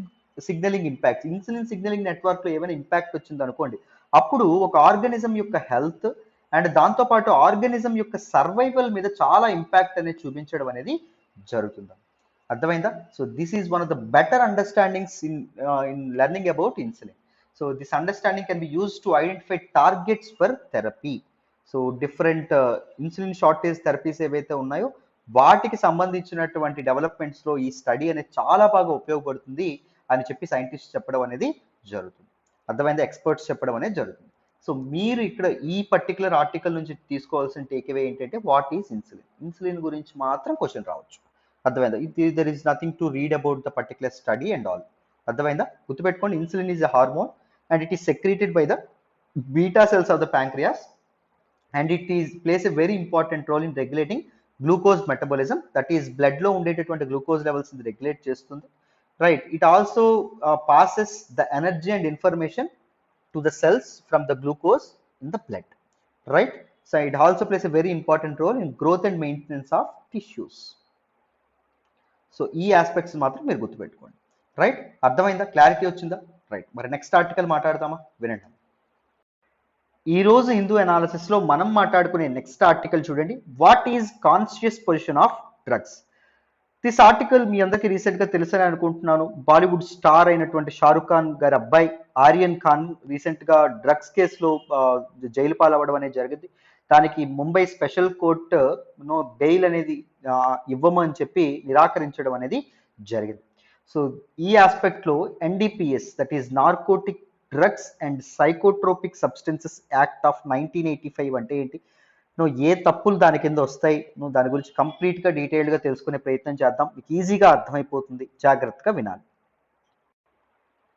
signaling impact, insulin signaling network లో ఏమైనా ఇంపాక్ట్ వచ్చింది అనుకోండి, అప్పుడు ఒక ఆర్గానిజం యొక్క హెల్త్ అండ్ దాంతోపాటు ఆర్గానిజం యొక్క సర్వైవల్ మీద చాలా ఇంపాక్ట్ అనేది చూపించడం అనేది జరుగుతుంది. అర్థమైందా? So this is one of the better understandings in learning about insulin. So this understanding can be used to identify targets for therapy. So different insulin shortage therapies ఏవైతే ఉన్నాయో వాటికి సంబంధించినటువంటి డెవలప్మెంట్స్ లో ఈ స్టడీ అనేది చాలా బాగా ఉపయోగపడుతుంది అని చెప్పి సైంటిస్ట్ చెప్పడం అనేది జరుగుతుంది. అర్థమైందా? ఎక్స్పర్ట్స్ చెప్పడం అనేది జరుగుతుంది. సో మీరు ఇక్కడ ఈ పర్టికులర్ ఆర్టికల్ నుంచి తీసుకోవాల్సిన టేక్అవే ఏంటంటే, వాట్ ఈస్ ఇన్సులిన్? ఇన్సులిన్ గురించి మాత్రం క్వశ్చన్ రావచ్చు. అర్థమైందా? There is nothing to read about the particular study and all. అర్థమైందా? గుర్తుపెట్టుకోండి, insulin is a hormone and it is secreted by the beta cells of the pancreas and it is plays a very important role in regulating glucose metabolism, that is blood లో ఉండేటటువంటి glucose levels ని regulate చేస్తుంది. Right? It also passes the energy and information to the cells from the glucose in the blood. Right? So it also plays a very important role in growth and maintenance of tissues. So ఈ aspects మాత్రం మీరు గుర్తుపెట్టుకోండి. Right? అర్థమైందా? Clarity వచ్చిందా? Right. మరి next article మాట్లాడదామా? వినండి. ఈ రోజు హిందూ అనాలిసిస్ లో మనం మాట్లాడుకునే నెక్స్ట్ ఆర్టికల్ చూడండి, what is conscious position of drugs. This article మీ అందరికీ రీసెంట్ గా తెలుసని అనుకుంటున్నాను. బాలీవుడ్ స్టార్ అయినటువంటి షారుఖ్ ఖాన్ గారి అబ్బాయి ఆర్యన్ ఖాన్ రీసెంట్ గా డ్రగ్స్ కేసులో జైలు పాలవ్వడం అనేది జరిగింది. దానికి ముంబై స్పెషల్ కోర్టు బెయిల్ అనేది ఇవ్వమని చెప్పి నిరాకరించడం అనేది జరిగింది. సో ఈ ఆస్పెక్ట్ లో NDPS, that is narcotic drugs and psychotropic substances act of 1985 అంటే ఏంటి, నువ్వు ఏ తప్పులు దాని కింద వస్తాయి, నువ్వు దాని గురించి కంప్లీట్ గా డీటెయిల్డ్ గా తెలుసుకునే ప్రయత్నం చేద్దాం. మీకు ఈజీగా అర్థమైపోతుంది, జాగ్రత్తగా వినాలి.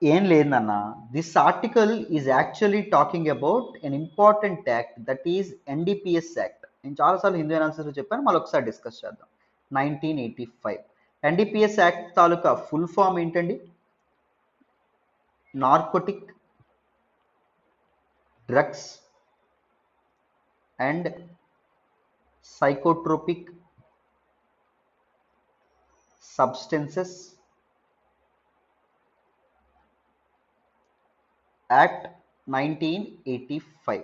ఏం లేదన్న, this article is actually talking about an important act, that is NDPS act. నేను చాలాసార్లు హిందూ అనాలిసిస్ లో చెప్పాను, మళ్ళీ ఒకసారి డిస్కస్ చేద్దాం. 1985 ఎన్డిపిఎస్ యాక్ట్ తాలూకా ఫుల్ ఫామ్ ఏంటండి? Narcotic drugs and psychotropic substances act 1985.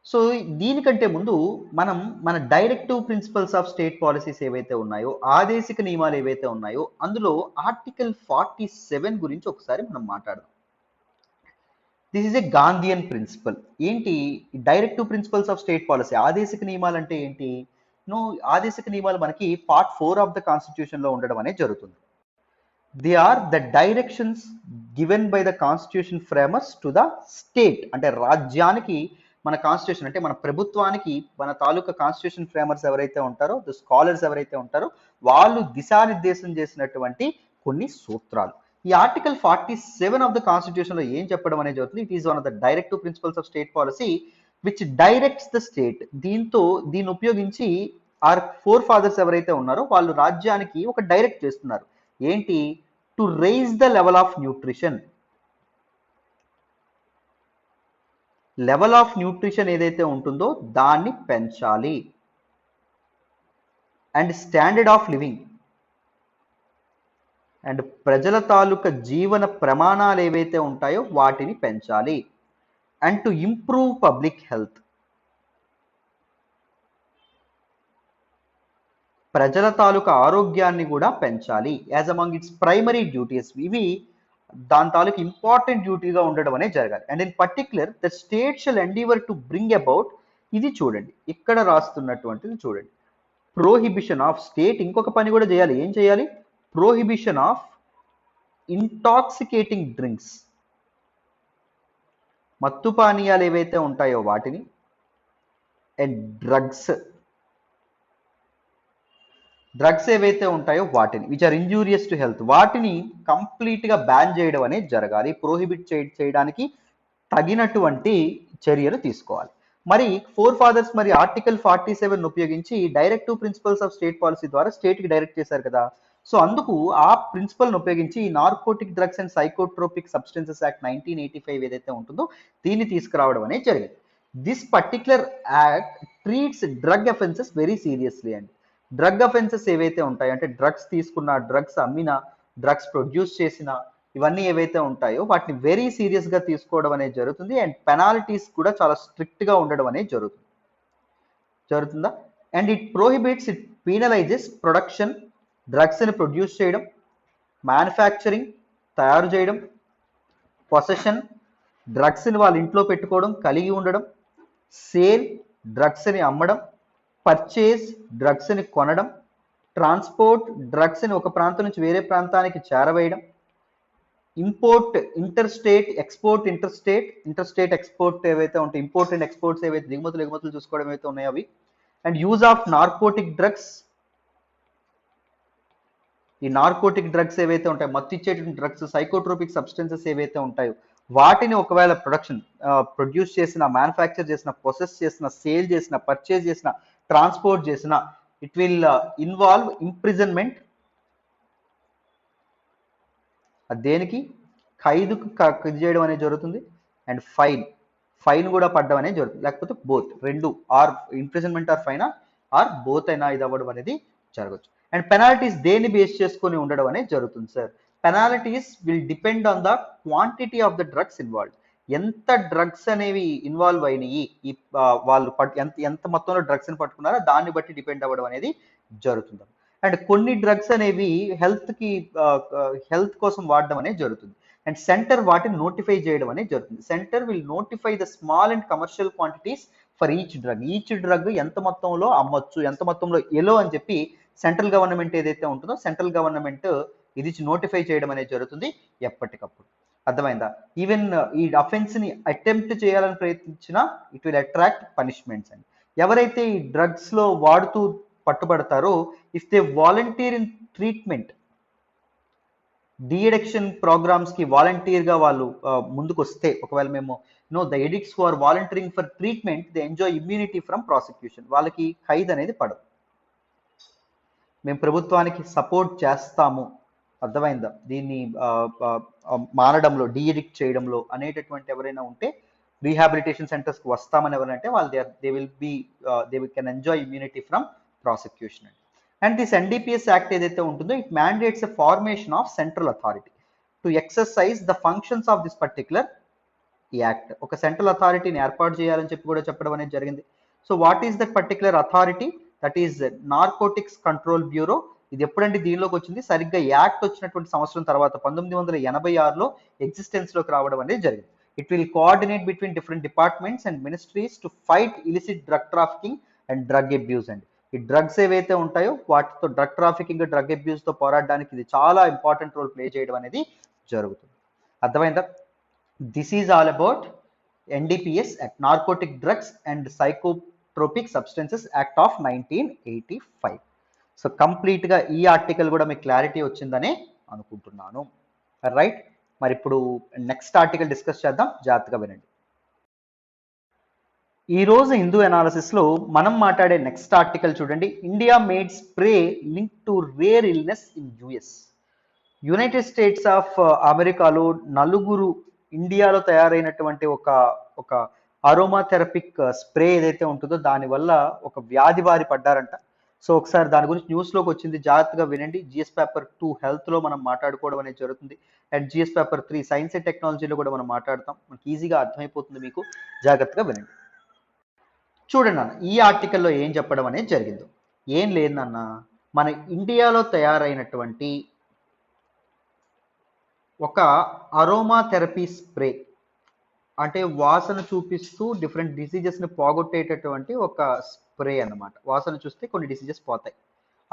So దీనికంటే ముందు మనం మన directive principles of state policies ఏవైతే ఉన్నాయో, ఆదేశిక నియమాలు ఏవైతే ఉన్నాయో, అందులో ఆర్టికల్ 47 గురించి ఒకసారి మనం మాట్లాడదాం. This is a Gandhian principle. ఏంటి directive principles of state policy? ఆదేశిక నియమాలు అంటే ఏంటి? ఆదేశిక నియమాలు మనకి పార్ట్ 4 ఆఫ్ ద కాన్స్టిట్యూషన్ లో ఉండడం అనేది జరుగుతుంది. They are the directions given by the constitution framers to the state. అంటే రాజ్యానికి, మన కాన్స్టిట్యూషన్ అంటే మన ప్రభుత్వానికి, మన తాలూకా కాన్స్టిట్యూషన్ ఫ్రేమర్స్ ఎవరైతే ఉంటారో, ద స్కాలర్స్ ఎవరైతే ఉంటారో, వాళ్ళు దిశానిర్దేశం చేసినటువంటి కొన్ని సూత్రాలు. ఈ ఆర్టికల్ 47 ఆఫ్ ద కాన్స్టిట్యూషన్ లో ఏం చెప్పడం అనేది జరుగుతుంది? It is one of the directive principles of state policy which directs the state. దీన్ని ఉపయోగించి ఆర్ ఫోర్ ఫాదర్స్ ఎవరైతే ఉన్నారో వాళ్ళు రాజ్యానికి ఒక డైరెక్ట్ చేస్తున్నారు. ఏంటి? To raise the level of nutrition. Level of nutrition ఏదైతే ఉంటుందో దాన్ని పెంచాలి. And standard of living, and ప్రజల తాలూకా జీవన ప్రమాణాలు ఏవైతే ఉంటాయో వాటిని పెంచాలి. And to improve public health, ప్రజల తాలూకా ఆరోగ్యాన్ని కూడా పెంచాలి. As among its primary duties, ఇవి దాని తాలూకు ఇంపార్టెంట్ డ్యూటీగా ఉండడం అనేది జరగాలి. And in particular the state shall endeavour to bring about, ఇది చూడండి ఇక్కడ రాస్తున్నటువంటిది చూడండి, ప్రోహిబిషన్ ఆఫ్, స్టేట్ ఇంకొక పని కూడా చేయాలి. ఏం చేయాలి? ప్రోహిబిషన్ ఆఫ్ ఇంటాక్సికేటింగ్ డ్రింక్స్, మత్తు పానీయాలు ఏవైతే ఉంటాయో వాటిని, అండ్ డ్రగ్స్ ఏవైతే ఉంటాయో వాటిని, which are injurious to health, వాటిని కంప్లీట్గా బ్యాన్ చేయడం అనేది జరగాలి. ప్రోహిబిట్ చేయడానికి తగినటువంటి చర్యలు తీసుకోవాలి. మరి ఫోర్ ఫాదర్స్ మరి ఆర్టికల్ 47 ఉపయోగించి directive principles of state policy ద్వారా స్టేట్కి డైరెక్ట్ చేశారు కదా. సో అందుకు ఆ ప్రిన్సిపల్ని ఉపయోగించి narcotic drugs and psychotropic substances act 1985 ఏదైతే ఉంటుందో దీన్ని తీసుకురావడం అనేది జరిగింది. This particular act treats drug offences very seriously అండి. డ్రగ్ అఫెన్సెస్ ఏవైతే ఉంటాయో, అంటే డ్రగ్స్ తీసుకున్న, డ్రగ్స్ అమ్మిన, డ్రగ్స్ ప్రొడ్యూస్ చేసిన, ఇవన్నీ ఏవైతే ఉంటాయో వాటిని వెరీ సీరియస్గా తీసుకోవడం అనేది జరుగుతుంది. అండ్ పెనాల్టీస్ కూడా చాలా స్ట్రిక్ట్గా ఉండడం అనేది జరుగుతుందా. And it prohibits, it penalises production, డ్రగ్స్ని ప్రొడ్యూస్ చేయడం, మ్యానుఫ్యాక్చరింగ్ తయారు చేయడం, పొసెషన్ డ్రగ్స్ని వాళ్ళ ఇంట్లో పెట్టుకోవడం, కలిగి ఉండడం, సేల్ డ్రగ్స్ని అమ్మడం, పర్చేజ్ డ్రగ్స్ని కొనడం, ట్రాన్స్పోర్ట్ డ్రగ్స్ని ఒక ప్రాంతం నుంచి వేరే ప్రాంతానికి చేరవేయడం, import interstate export, interstate export ఏవైతే ఉంటాయి, ఇంపోర్ట్ అండ్ ఎక్స్పోర్ట్స్ ఏవైతే దిగుమతులు ఎగుమతులు చూసుకోవడం ఏవైతే ఉన్నాయో అవి, and use of narcotic drugs, ఈ నార్కోటిక్ డ్రగ్స్ ఏవైతే ఉంటాయో, మత్తు ఇచ్చేటువంటి డ్రగ్స్, సైకోట్రోపిక్ సబ్స్టెన్సెస్ ఏవైతే ఉంటాయో వాటిని ఒకవేళ ప్రొడ్యూస్ చేసిన, మ్యానుఫ్యాక్చర్ చేసిన, ప్రొసెస్ చేసిన, సేల్ చేసిన, పర్చేజ్ చేసిన, ట్రాన్స్పోర్ట్ చేసిన, ఇట్ విల్ ఇన్వాల్వ్ ఇంప్రిజన్మెంట్, దేనికి ఖైదుకు చేయడం అనేది జరుగుతుంది, అండ్ ఫైన్ కూడా పడడం అనేది జరుగుతుంది. లేకపోతే బోత్, రెండు, or imprisonment or fine or both అయినా ఇది అవ్వడం అనేది జరగచ్చు. అండ్ పెనాల్టీస్ దేన్ని బేస్ చేసుకొని ఉండడం అనేది జరుగుతుంది sir. Penalties will depend on the quantity of the drugs involved, ఎంత డ్రగ్స్ అనేవి ఇన్వాల్వ్ అయినాయి, ఈ వాళ్ళు ఎంత మొత్తంలో డ్రగ్స్ని పట్టుకున్నారో దాన్ని బట్టి డిపెండ్ అవ్వడం అనేది జరుగుతుంది. అండ్ కొన్ని డ్రగ్స్ అనేవి హెల్త్ కోసం వాడడం అనేది జరుగుతుంది. అండ్ సెంటర్ వాటిని నోటిఫై చేయడం అనేది జరుగుతుంది. Centre will notify the small and commercial quantities for each drug ఎంత మొత్తంలో అమ్మొచ్చు, ఎంత మొత్తంలో ఎలో అని చెప్పి సెంట్రల్ గవర్నమెంట్ ఏదైతే ఉంటుందో సెంట్రల్ గవర్నమెంట్ ఇది నోటిఫై చేయడం అనేది జరుగుతుంది ఎప్పటికప్పుడు. అర్థమైందా? ఈవెన్ ఈ అఫెన్స్ ని అటెంప్ట్ చేయాలని ప్రయత్నించినా ఇట్ విల్ అట్రాక్ట్ పనిష్మెంట్స్ అండి. ఎవరైతే ఈ డ్రగ్స్ లో వాడుతూ పట్టుబడతారో, if they volunteer in treatment, deaddiction programmes కి వాలంటీర్ గా వాళ్ళు ముందుకు వస్తే, ఒకవేళ మేము the addicts who are volunteering for treatment they enjoy immunity from prosecution, వాళ్ళకి ఖైదు అనేది పడదు. మేము ప్రభుత్వానికి సపోర్ట్ చేస్తాము, అర్థమైందా, దీన్ని మానడంలో, డీఎడిక్ట్ చేయడంలో అనేటటువంటి ఎవరైనా ఉంటే రీహాబిలిటేషన్ సెంటర్స్కి వస్తామని ఎవరంటే వాళ్ళు they can enjoy immunity from prosecution. And this NDPS act ఏదైతే ఉంటుందో it mandates a formation of central authority to exercise the functions of this particular act. ఒక సెంట్రల్ అథారిటీని ఏర్పాటు చేయాలని చెప్పి కూడా చెప్పడం అనేది జరిగింది. So what is that particular authority? That is narcotics control bureau. ఇది ఎప్పుడంటే దీనిలోకి వచ్చింది, సరిగ్గా యాక్ట్ వచ్చినటువంటి సంవత్సరం తర్వాత 1986లో ఎగ్జిస్టెన్స్లోకి రావడం అనేది జరిగింది. It will coordinate between different departments and ministries to fight illicit drug trafficking and drug abuse అండి. ఈ డ్రగ్స్ ఏవైతే ఉంటాయో వాటితో డ్రగ్ ట్రాఫికింగ్, డ్రగ్ అబ్యూస్తో పోరాడడానికి ఇది చాలా ఇంపార్టెంట్ రోల్ ప్లే చేయడం అనేది జరుగుతుంది. అర్థమైందా? This is all about NDPS Act, Narcotic Drugs and Psychotropic Substances Act of 1985. So కంప్లీట్గా ఈ ఆర్టికల్ కూడా మీకు క్లారిటీ వచ్చిందని అనుకుంటున్నాను. రైట్, మరి ఇప్పుడు నెక్స్ట్ ఆర్టికల్ డిస్కస్ చేద్దాం, జాగ్రత్తగా వినండి. ఈరోజు హిందూ అనాలిసిస్లో మనం మాట్లాడే నెక్స్ట్ ఆర్టికల్ చూడండి. India made spray link to rare illness in US. United states of అమెరికాలో నలుగురు ఇండియాలో తయారైనటువంటి ఒక అరోమా థెరపిక్ స్ప్రే ఏదైతే ఉంటుందో దానివల్ల ఒక వ్యాధి బారి పడ్డారంట. సో ఒకసారి దాని గురించి న్యూస్లోకి వచ్చింది, జాగ్రత్తగా వినండి. జిఎస్ పేపర్ 2 హెల్త్లో మనం మాట్లాడుకోవడం అనేది జరుగుతుంది. And GS paper 3 science and టెక్నాలజీలో కూడా మనం మాట్లాడతాం. మనకి ఈజీగా అర్థమైపోతుంది, మీకు జాగ్రత్తగా వినండి. చూడండి అన్న, ఈ ఆర్టికల్లో ఏం చెప్పడం అనేది జరిగిందో. ఏం లేదన్న, మన ఇండియాలో తయారైనటువంటి ఒక అరోమా థెరపీ స్ప్రే, అంటే వాసన చూపిస్తూ డిఫరెంట్ డిసీజెస్ని పోగొట్టేటటువంటి ఒక స్ప్రే అన్నమాట. వాసన చూస్తే కొన్ని డిసీజెస్ పోతాయి,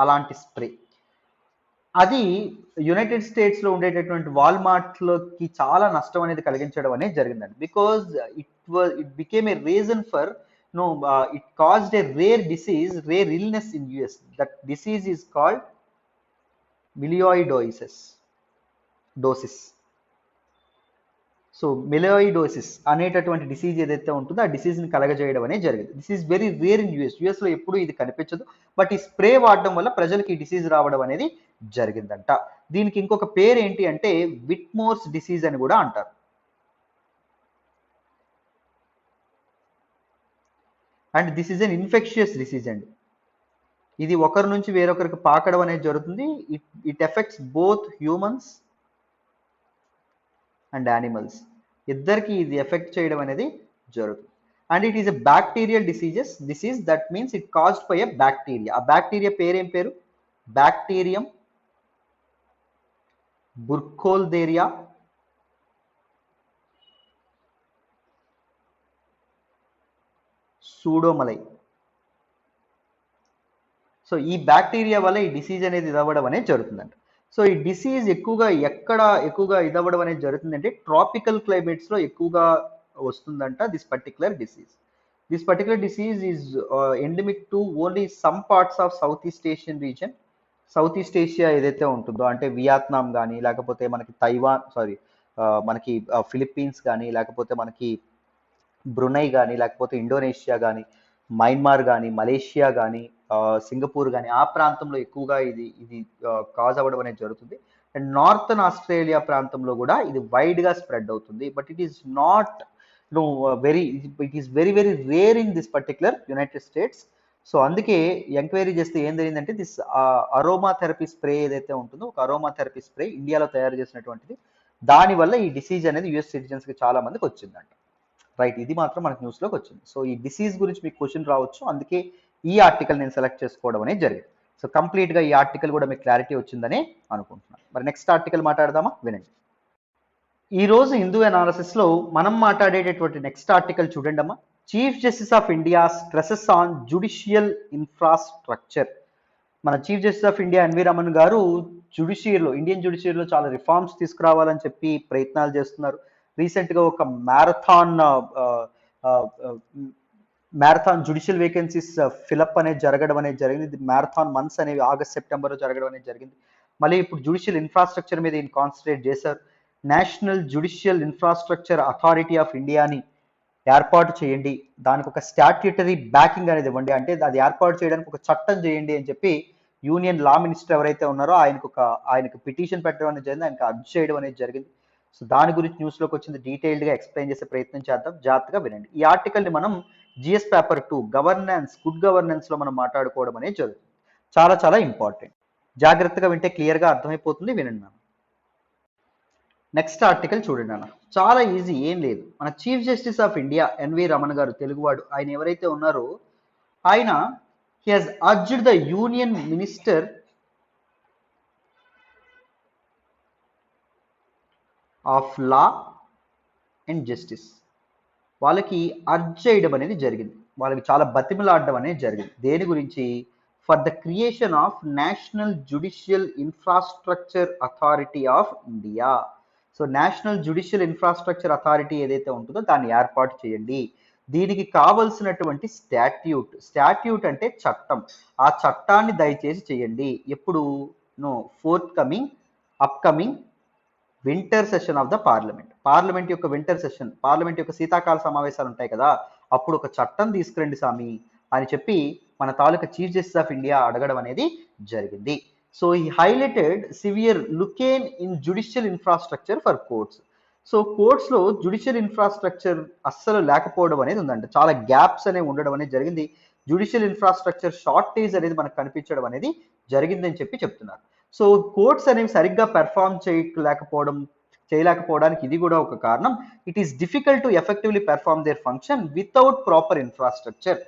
అలాంటి స్ప్రే. అది యునైటెడ్ స్టేట్స్లో ఉండేటటువంటి వాల్మార్ట్లోకి చాలా నష్టం అనేది కలిగించడం అనేది జరిగిందండి. Because it became a reason for it caused a rare disease, rare illness in US. That disease is called melioidosis. So melioidosis అనేటటువంటి డిసీజ్ ఏదైతే ఉంటుందో ఆ డిసీజ్ని కలగజేయడం అనేది జరిగింది. This is very rare in యూఎస్లో ఎప్పుడు ఇది కనిపించదు. బట్ ఈ స్ప్రే వాడడం వల్ల ప్రజలకి ఈ డిసీజ్ రావడం అనేది జరిగిందంట. దీనికి ఇంకొక పేరు ఏంటి అంటే విట్మోర్స్ డిసీజ్ అని కూడా అంటారు. And this is an infectious disease అండి. ఇది ఒకరి నుంచి వేరొకరికి పాకడం అనేది జరుగుతుంది. It effects both humans and animals, ఇద్దరికి ఇది ఎఫెక్ట్ చేయడం అనేది జరుగుతుంది. And it is a bacterial disease that means it caused by a bacteria. ఆ బ్యాక్టీరియా పేరేం పేరు? బ్యాక్టీరియం బుర్ఖోల్డేరియా సూడోమలై. సో ఈ బ్యాక్టీరియా వల్ల ఈ డిసీజ్ అనేది ఇదవ్వడం అనేది జరుగుతుందంట. సో ఈ డిసీజ్ ఎక్కువగా ఇదవ్వడం అనేది జరుగుతుందంటే ట్రాపికల్ క్లైమేట్స్లో ఎక్కువగా వస్తుందంట. This particular disease is endemic to only some parts of south east Asian reason. South east Asia ఏదైతే ఉంటుందో అంటే వియత్నాం కానీ, లేకపోతే మనకి మనకి ఫిలిప్పీన్స్ కానీ, లేకపోతే మనకి బ్రునై కానీ, లేకపోతే ఇండోనేషియా కానీ, మయన్మార్ కానీ, మలేషియా కానీ, సింగపూర్ కానీ, ఆ ప్రాంతంలో ఎక్కువగా ఇది కాజ్ అవ్వడం అనేది జరుగుతుంది. అండ్ నార్థన్ ఆస్ట్రేలియా ప్రాంతంలో కూడా ఇది వైడ్గా స్ప్రెడ్ అవుతుంది. But it is not it is very very rare in this particular United states. So అందుకే ఎంక్వైరీ చేస్తే ఏం జరిగిందంటే దిస్ అరోమా థెరపీ స్ప్రే ఏదైతే ఉంటుందో, ఒక అరోమా థెరపీ స్ప్రే ఇండియాలో తయారు చేసినటువంటిది, దానివల్ల ఈ డిసీజ్ అనేది యుఎస్ సిటిజన్స్కి చాలా మందికి వచ్చిందంట. రైట్, ఇది మాత్రం మనకి న్యూస్లోకి వచ్చింది. సో ఈ డిసీజ్ గురించి మీకు క్వశ్చన్ రావచ్చు, అందుకే ఈ ఆర్టికల్ నేను సెలెక్ట్ చేసుకోవడం అనేది జరిగింది. సో కంప్లీట్గా ఈ ఆర్టికల్ కూడా మీకు క్లారిటీ వచ్చిందని అనుకుంటున్నాను. మరి నెక్స్ట్ ఆర్టికల్ మాట్లాడదామా? వినండి. ఈరోజు హిందూ అనాలిసిస్లో మనం మాట్లాడేటటువంటి నెక్స్ట్ ఆర్టికల్ చూడండి అమ్మా. Chief justice of India stresses on judicial infrastructure. మన chief justice of India N V Ramana garu Indian జ్యుడిషియరీలో చాలా రిఫార్మ్స్ తీసుకురావాలని చెప్పి ప్రయత్నాలు చేస్తున్నారు. రీసెంట్గా ఒక మ్యారథాన్ జ్యుడిషియల్ వేకెన్సీస్ ఫిలప్ అనేది జరగడం అనేది జరిగింది. మ్యారథాన్ మంత్స్ అనేవి ఆగస్ట్ సెప్టెంబర్లో జరగడం అనేది జరిగింది. మళ్ళీ ఇప్పుడు జ్యుడిషియల్ ఇన్ఫ్రాస్ట్రక్చర్ మీద ఈయన కాన్సన్ట్రేట్ చేశారు. National judicial infrastructure authority of ఇండియాని ఏర్పాటు చేయండి, దానికి ఒక స్టాట్యూటరీ బ్యాకింగ్ అనేది ఇవ్వండి, అంటే అది ఏర్పాటు చేయడానికి ఒక చట్టం చేయండి అని చెప్పి యూనియన్ లా మినిస్టర్ ఎవరైతే ఉన్నారో ఆయనకు పిటిషన్ పెట్టడం అనేది జరిగింది, ఆయనకు అర్జీ చేయడం అనేది జరిగింది. సో దాని గురించి న్యూస్లోకి వచ్చింది, డీటెయిల్డ్గా ఎక్స్ప్లెయిన్ చేసే ప్రయత్నం చేద్దాం, జాగ్రత్తగా వినండి. ఈ ఆర్టికల్ని మనం జిఎస్ పేపర్ 2 గుడ్ గవర్నెన్స్లో మనం మాట్లాడుకోవడం అనేది జరుగుతుంది. చాలా చాలా ఇంపార్టెంట్, జాగ్రత్తగా వింటే క్లియర్గా అర్థమైపోతుంది, వినండి మనం. నెక్స్ట్ ఆర్టికల్ చూడండి అన్న, చాలా ఈజీ, ఏం లేదు. మన chief justice of India NV Ramana garu, తెలుగువాడు, ఆయన ఎవరైతే ఉన్నారో ఆయన he has urged the union minister of law and justice, వాళ్ళకి అర్జ్ చేయడం అనేది జరిగింది, వాళ్ళకి చాలా బతిమలాడడం అనేది జరిగింది. దేని గురించి? For the creation of national judicial infrastructure authority of India. So national judicial infrastructure authority ఏదైతే ఉంటుందో దాన్ని ఏర్పాటు చేయండి. దీనికి కావలసినటువంటి స్టాట్యూట్ అంటే చట్టం, ఆ చట్టాన్ని దయచేసి చేయండి. ఎప్పుడు? Upcoming winter session of the parliament యొక్క వింటర్ సెషన్, పార్లమెంట్ యొక్క శీతాకాల సమావేశాలు ఉంటాయి కదా, అప్పుడు ఒక చట్టం తీసుకురండి స్వామి అని చెప్పి మన తాలూకా చీఫ్ జస్టిస్ ఆఫ్ ఇండియా అడగడం అనేది జరిగింది. So he highlighted severe lacunae in judicial infrastructure for courts. సో కోర్ట్స్లో జ్యుడిషియల్ ఇన్ఫ్రాస్ట్రక్చర్ అస్సలు లేకపోవడం అనేది ఉందంట, చాలా గ్యాప్స్ అనేవి ఉండడం అనేది జరిగింది. జ్యుడిషియల్ ఇన్ఫ్రాస్ట్రక్చర్ షార్టేజ్ అనేది మనకు కనిపించడం అనేది జరిగిందని చెప్తున్నారు. సో కోర్ట్స్ అనేవి సరిగ్గా పెర్ఫామ్ చేయలేకపోవడానికి ఇది కూడా ఒక కారణం. It is difficult to effectively perform their function without proper infrastructure.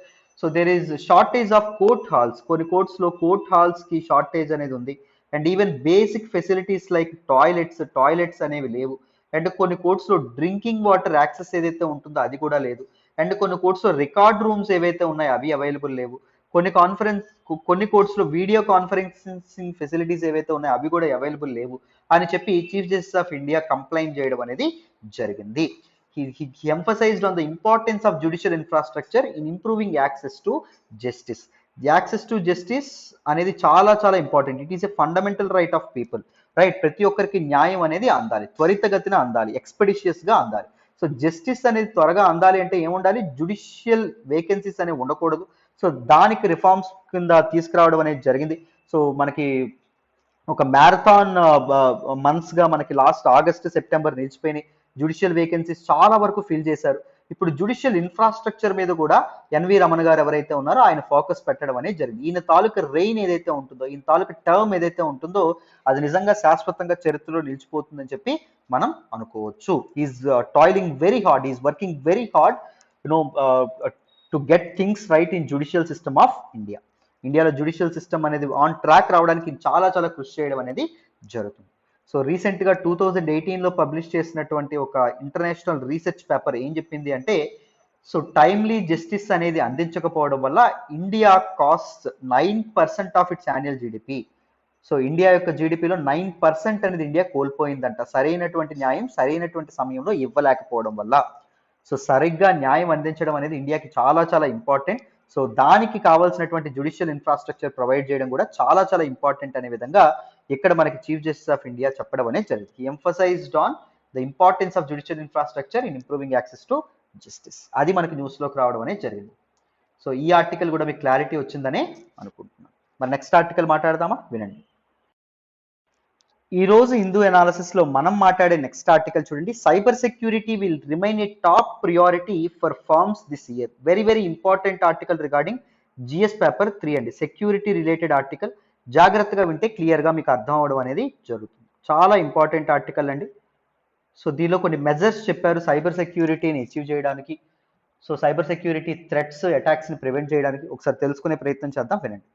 So there is shortage of court halls. కొన్ని కోర్ట్స్లో కోర్ట్ హాల్స్కి షార్టేజ్ అనేది ఉంది. And even basic facilities like toilets అనేవి లేవు. అండ్ కొన్ని కోర్ట్స్లో డ్రింకింగ్ వాటర్ యాక్సెస్ ఏదైతే ఉంటుందో అది కూడా లేదు. అండ్ కొన్ని కోర్ట్స్లో రికార్డ్ రూమ్స్ ఏవైతే ఉన్నాయో అవి అవైలబుల్ లేవు. కొన్ని కోర్ట్స్లో వీడియో కాన్ఫరెన్సింగ్ ఫెసిలిటీస్ ఏవైతే ఉన్నాయో అవి కూడా అవైలబుల్ లేవు అని చెప్పి chief justice of India complaint చేయడం అనేది జరిగింది. He emphasized on the importance of judicial infrastructure in improving access to justice. The access to justice అనేది చాలా చాలా important. It is a fundamental right of people, right? ప్రతి ఒక్కరికి న్యాయం అనేది అందాలి, త్వరితగతిన అందాలి, ఎక్స్పెడిషియస్గా అందాలి. సో జస్టిస్ అనేది త్వరగా అందాలి అంటే ఏముండాలి? జుడిషియల్ వేకెన్సీస్ అనేవి ఉండకూడదు. సో దానికి రిఫార్మ్స్ కింద తీసుకురావడం అనేది జరిగింది. సో మనకి ఒక మ్యారథాన్ మంత్స్గా మనకి లాస్ట్ ఆగస్ట్ సెప్టెంబర్ నిలిచిపోయినాయి. జ్యుడిషియల్ వేకెన్సీస్ చాలా వరకు ఫిల్ చేశారు. ఇప్పుడు జ్యుడిషియల్ ఇన్ఫ్రాస్ట్రక్చర్ మీద కూడా ఎన్వి రమణ గారు ఎవరైతే ఉన్నారో ఆయన ఫోకస్ పెట్టడం అనేది జరిగింది. ఈయన తాలూకా రెయిన్ ఏదైతే ఉంటుందో, ఈయన తాలూకా టర్మ్ ఏదైతే ఉంటుందో అది నిజంగా శాశ్వతంగా చరిత్రలో నిలిచిపోతుందని చెప్పి మనం అనుకోవచ్చు. Is toiling very hard, is working very hard to get things right in judicial system of India. ఇండియాలో జ్యుడిషియల్ సిస్టమ్ అనేది ఆన్ ట్రాక్ రావడానికి చాలా చాలా కృషి చేయడం అనేది జరుగుతుంది. సో రీసెంట్గా 2018లో పబ్లిష్ చేసినటువంటి ఒక ఇంటర్నేషనల్ రీసెర్చ్ పేపర్ ఏం చెప్పింది అంటే, సో టైమ్లీ జస్టిస్ అనేది అందించకపోవడం వల్ల India cost 9% of it's annual GDP. So India యొక్క జీడిపిలో 9% అనేది ఇండియా కోల్పోయిందంట, సరైనటువంటి న్యాయం సరైనటువంటి సమయంలో ఇవ్వలేకపోవడం వల్ల. సో సరిగ్గా న్యాయం అందించడం అనేది ఇండియాకి చాలా చాలా ఇంపార్టెంట్. సో దానికి కావాల్సినటువంటి జ్యుడిషియల్ ఇన్ఫ్రాస్ట్రక్చర్ ప్రొవైడ్ చేయడం కూడా చాలా చాలా ఇంపార్టెంట్ అనే విధంగా ఇక్కడ మనకి చీఫ్ జస్టిస్ ఆఫ్ ఇండియా చెప్పడం అనేది జరిగింది. He emphasised on the importance of judicial infrastructure in improving access to justice. అది మనకి న్యూస్లోకి రావడం అనేది జరిగింది. సో ఈ ఆర్టికల్ కూడా మీకు క్లారిటీ వచ్చిందనే అనుకుంటున్నాను. మరి నెక్స్ట్ ఆర్టికల్ మాట్లాడదామా? వినండి. ఈ రోజు హిందూ అనాలిసిస్ లో మనం మాట్లాడే నెక్స్ట్ ఆర్టికల్ చూడండి. Cyber security will remain a top priority for firms this year. Very very important article regarding GS paper 3 అండి. Security related article. జాగ్రత్తగా వింటే క్లియర్గా మీకు అర్థం అవడం అనేది జరుగుతుంది. చాలా ఇంపార్టెంట్ ఆర్టికల్ అండి. సో దీనిలో కొన్ని మెజర్స్ చెప్పారు సైబర్ సెక్యూరిటీని అచీవ్ చేయడానికి. సో సైబర్ సెక్యూరిటీ థ్రెట్స్, అటాక్స్ని ప్రివెంట్ చేయడానికి ఒకసారి తెలుసుకునే ప్రయత్నం చేద్దాం, వినండి.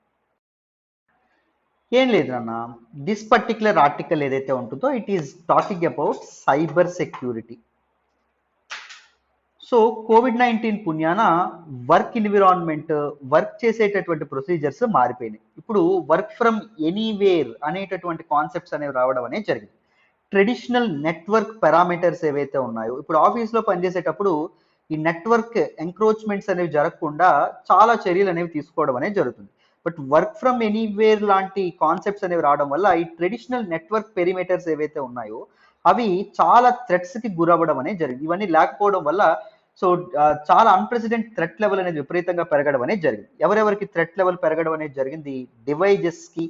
ఏం లేదు అన్న, దిస్ పర్టిక్యులర్ ఆర్టికల్ ఏదైతే ఉంటుందో it is talking about cyber security. So కోవిడ్-19 పుణ్యాన వర్క్ ఎన్విరాన్మెంట్, వర్క్ చేసేటటువంటి ప్రొసీజర్స్ మారిపోయినాయి. ఇప్పుడు వర్క్ ఫ్రమ్ ఎనీవేర్ అనేటటువంటి కాన్సెప్ట్స్ అనేవి రావడం అనేది జరిగింది. ట్రెడిషనల్ నెట్వర్క్ పారామీటర్స్ ఏవైతే ఉన్నాయో, ఇప్పుడు ఆఫీస్లో పనిచేసేటప్పుడు ఈ నెట్వర్క్ ఎంక్రోచ్మెంట్స్ అనేవి జరగకుండా చాలా చర్యలు అనేవి తీసుకోవడం అనేది జరుగుతుంది. బట్ వర్క్ ఫ్రమ్ ఎనీవేర్ లాంటి కాన్సెప్ట్స్ అనేవి రావడం వల్ల ఈ ట్రెడిషనల్ నెట్వర్క్ పెరిమీటర్స్ ఏవైతే ఉన్నాయో అవి చాలా థ్రెట్స్కి గురవ్వడం అనేది జరిగింది. ఇవన్నీ లేకపోవడం వల్ల సో చాలా అన్ప్రెసిడెంట్ థ్రెట్ లెవెల్ అనేది విపరీతంగా పెరగడం అనేది జరిగింది. ఎవరెవరికి థ్రెట్ లెవెల్ పెరగడం అనేది జరిగింది? డివైజెస్కి,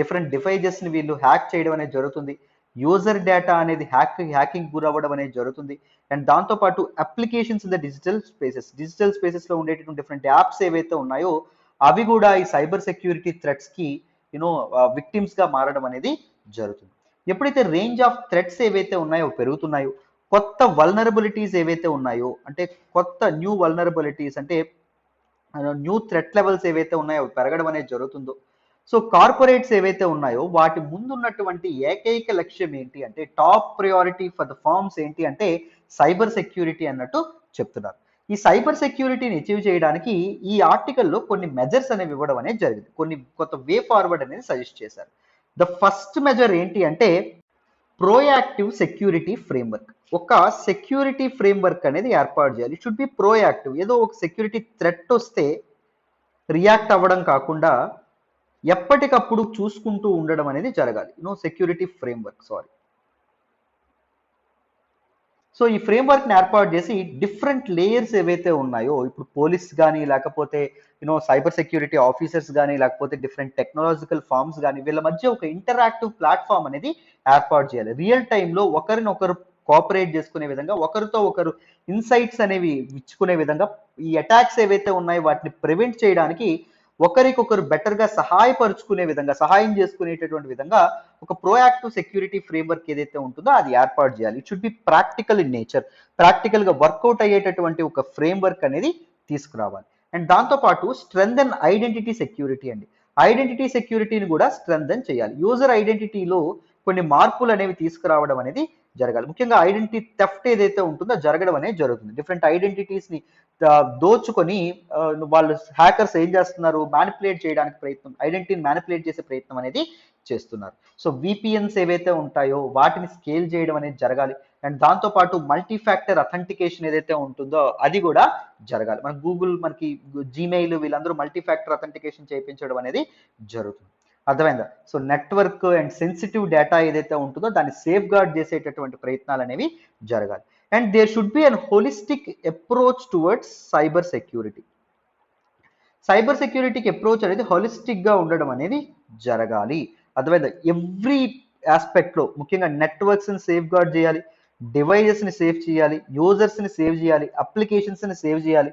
డిఫరెంట్ డివైజెస్ని వీళ్ళు హ్యాక్ చేయడం అనేది జరుగుతుంది. యూజర్ డేటా అనేది హ్యాకింగ్ గురవ్వడం అనేది జరుగుతుంది. అండ్ దాంతోపాటు అప్లికేషన్స్ ఇన్ ద డిజిటల్ స్పేసెస్లో ఉండేటటువంటి డిఫరెంట్ యాప్స్ ఏవైతే ఉన్నాయో అవి కూడా ఈ సైబర్ సెక్యూరిటీ థ్రెట్స్కి విక్టిమ్స్గా మారడం అనేది జరుగుతుంది. ఎప్పుడైతే రేంజ్ ఆఫ్ థ్రెట్స్ ఏవైతే ఉన్నాయో పెరుగుతున్నాయో, కొత్త వల్నరబిలిటీస్ ఏవైతే ఉన్నాయో, అంటే కొత్త న్యూ వల్నరబిలిటీస్ అంటే న్యూ థ్రెట్ లెవెల్స్ ఏవైతే ఉన్నాయో పెరగడం అనేది జరుగుతుందో, సో కార్పొరేట్స్ ఏవైతే ఉన్నాయో వాటి ముందున్నటువంటి ఏకైక లక్ష్యం ఏంటి అంటే, top priority for the firms ఏంటి అంటే సైబర్ సెక్యూరిటీ అన్నట్టు చెప్తున్నారు. ఈ సైబర్ సెక్యూరిటీని అచీవ్ చేయడానికి ఈ ఆర్టికల్లో కొన్ని మెజర్స్ అనేవి ఇవ్వడం అనేది జరిగింది. కొన్ని కొత్త వే ఫార్వర్డ్ అనేది సజెస్ట్ చేశారు. ద ఫస్ట్ మెజర్ ఏంటి అంటే ప్రోయాక్టివ్ సెక్యూరిటీ ఫ్రేమ్వర్క్. ఒక సెక్యూరిటీ ఫ్రేమ్వర్క్ అనేది ఏర్పాటు చేయాలి. It should be proactive. ఏదో ఒక సెక్యూరిటీ థ్రెట్ వస్తే రియాక్ట్ అవ్వడం కాకుండా ఎప్పటికప్పుడు చూసుకుంటూ ఉండడం అనేది జరగాలి. సెక్యూరిటీ ఫ్రేమ్వర్క్ సో ఈ ఫ్రేమ్వర్క్ని ఏర్పాటు చేసి డిఫరెంట్ లేయర్స్ ఏవైతే ఉన్నాయో, ఇప్పుడు పోలీస్ కానీ లేకపోతే సైబర్ సెక్యూరిటీ ఆఫీసర్స్ కానీ లేకపోతే డిఫరెంట్ టెక్నాలజికల్ ఫార్మ్స్ కానీ వీళ్ళ మధ్య ఒక ఇంటరాక్టివ్ ప్లాట్ఫామ్ అనేది ఏర్పాటు చేయాలి. రియల్ టైంలో ఒకరినొకరు కోఆపరేట్ చేసుకునే విధంగా, ఒకరితో ఒకరు ఇన్సైట్స్ అనేవి ఇచ్చుకునే విధంగా, ఈ అటాక్స్ ఏవైతే ఉన్నాయో వాటిని ప్రివెంట్ చేయడానికి ఒకరికొకరు బెటర్గా సహాయపరుచుకునే విధంగా, సహాయం చేసుకునేటటువంటి విధంగా ఒక ప్రోయాక్టివ్ సెక్యూరిటీ ఫ్రేమ్వర్క్ ఏదైతే ఉంటుందో అది ఏర్పాటు చేయాలి. It should be practical in nature. ప్రాక్టికల్గా వర్కౌట్ అయ్యేటటువంటి ఒక ఫ్రేమ్వర్క్ అనేది తీసుకురావాలి. అండ్ దాంతోపాటు స్ట్రెంగ్థెన్ ఐడెంటిటీ సెక్యూరిటీ అండి. ఐడెంటిటీ సెక్యూరిటీని కూడా స్ట్రెంగ్థెన్ చేయాలి. యూజర్ ఐడెంటిటీలో కొన్ని మార్పులు అనేవి తీసుకురావడం అనేది జరగాలి. ముఖ్యంగా ఐడెంటిటీ థెఫ్ట్ ఏదైతే ఉంటుందో జరగడం అనేది జరుగుతుంది. డిఫరెంట్ ఐడెంటిటీస్ని దోచుకొని వాళ్ళు హ్యాకర్స్ ఏం చేస్తున్నారు, మ్యానిపులేట్ చేయడానికి ప్రయత్నం, ఐడెంటిటీని మ్యానిపులేట్ చేసే ప్రయత్నం అనేది చేస్తున్నారు. సో విపిఎన్స్ ఏవైతే ఉంటాయో వాటిని స్కేల్ చేయడం అనేది జరగాలి. అండ్ దాంతోపాటు మల్టీ ఫ్యాక్టర్ అథెంటికేషన్ ఏదైతే ఉంటుందో అది కూడా జరగాలి. మన గూగుల్, మనకి జీమెయిల్, వీళ్ళందరూ మల్టీ ఫ్యాక్టర్ అథెంటికేషన్ చేయించడం అనేది జరుగుతుంది. అర్థమైందా? So network and sensitive data ఏదైతే ఉంటుందో దాన్ని సేఫ్ గార్డ్ చేసేటటువంటి ప్రయత్నాలు అనేవి జరగాలి. And there should be an holistic approach towards cyber security. Cyber సెక్యూరిటీకి అప్రోచ్ అనేది హోలిస్టిక్ గా ఉండడం అనేది జరగాలి. అర్థమైందా? ఎవ్రీ ఆస్పెక్ట్ లో ముఖ్యంగా నెట్వర్క్స్ ని సేఫ్ గార్డ్ చేయాలి, డివైజెస్ ని సేవ్ చేయాలి, యూజర్స్ ని సేవ్ చేయాలి, అప్లికేషన్స్ ని సేవ్ చేయాలి,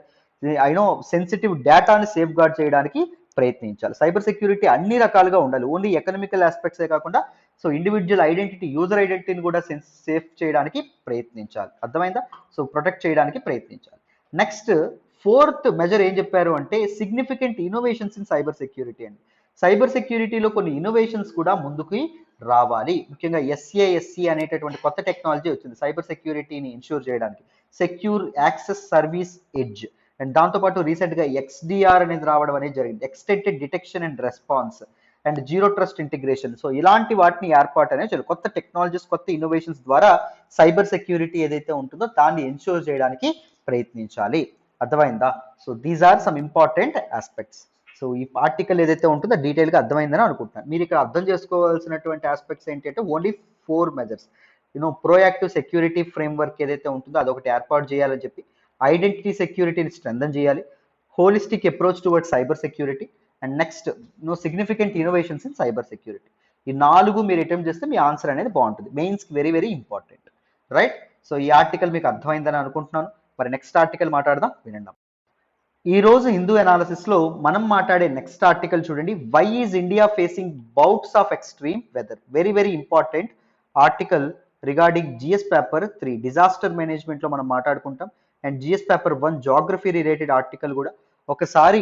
సెన్సిటివ్ డేటాని సేఫ్ గార్డ్ చేయడానికి ప్రయత్నించాలి. సైబర్ సెక్యూరిటీ అన్ని రకాలుగా ఉండాలి. ఓన్లీ ఎకనామికల్ ఆస్పెక్ట్సే కాకుండా సో ఇండివిజువల్ ఐడెంటిటీ, యూజర్ ఐడెంటిటీని కూడా సేఫ్ చేయడానికి ప్రయత్నించాలి. అర్థమైందా? సో ప్రొటెక్ట్ చేయడానికి ప్రయత్నించాలి. నెక్స్ట్ ఫోర్త్ మెజర్ ఏం చెప్పారు అంటే significant innovations in cyber security అండి. సైబర్ సెక్యూరిటీలో కొన్ని ఇన్నోవేషన్స్ కూడా ముందుకు రావాలి. ముఖ్యంగా ఎస్ఏఎస్సి అనేటటువంటి కొత్త టెక్నాలజీ వచ్చింది సైబర్ సెక్యూరిటీని ఇన్షూర్ చేయడానికి, secure access service edge. And దాంతోపాటు రీసెంట్గా ఎక్స్డిఆర్ అనేది రావడం అనేది జరిగింది, extended detection and response and zero trust integration. So ఇలాంటి వాటిని ఏర్పాటు అనేది కొత్త టెక్నాలజీస్, కొత్త ఇన్నోవేషన్స్ ద్వారా సైబర్ సెక్యూరిటీ ఏదైతే ఉంటుందో దాన్ని ఎన్షూర్ చేయడానికి ప్రయత్నించాలి. అర్థమైందా? So these are some important aspects. So ఈ ఆర్టికల్ ఏదైతే ఉంటుందో డీటెయిల్గా అర్థమైందని అనుకుంటున్నాను. మీరు ఇక్కడ అర్థం చేసుకోవాల్సినటువంటి ఆస్పెక్ట్స్ ఏంటంటే only 4 measures. Proactive security framework ఏదైతే ఉంటుందో అదొకటి ఏర్పాటు చేయాలని చెప్పి, ఐడెంటిటీ సెక్యూరిటీని స్ట్రెంథన్ చేయాలి, holistic approach towards cyber security, and next significant innovations in cyber security. ఈ 4 మీరు అటెంప్ట్ చేస్తే మీ ఆన్సర్ అనేది బాగుంటుంది. మెయిన్స్కి very very important, right? So ఈ ఆర్టికల్ మీకు అర్థమైందని అనుకుంటున్నాను. మరి నెక్స్ట్ ఆర్టికల్ మాట్లాడదాం, వినండి. ఈ రోజు హిందూ అనాలిసిస్ లో మనం మాట్లాడే నెక్స్ట్ ఆర్టికల్ చూడండి, why is India facing bouts of extreme weather. Very very important article regarding GS paper 3 disaster management లో మనం మాట్లాడుకుంటాం. And GS paper 1 geography related article కూడా ఒకసారి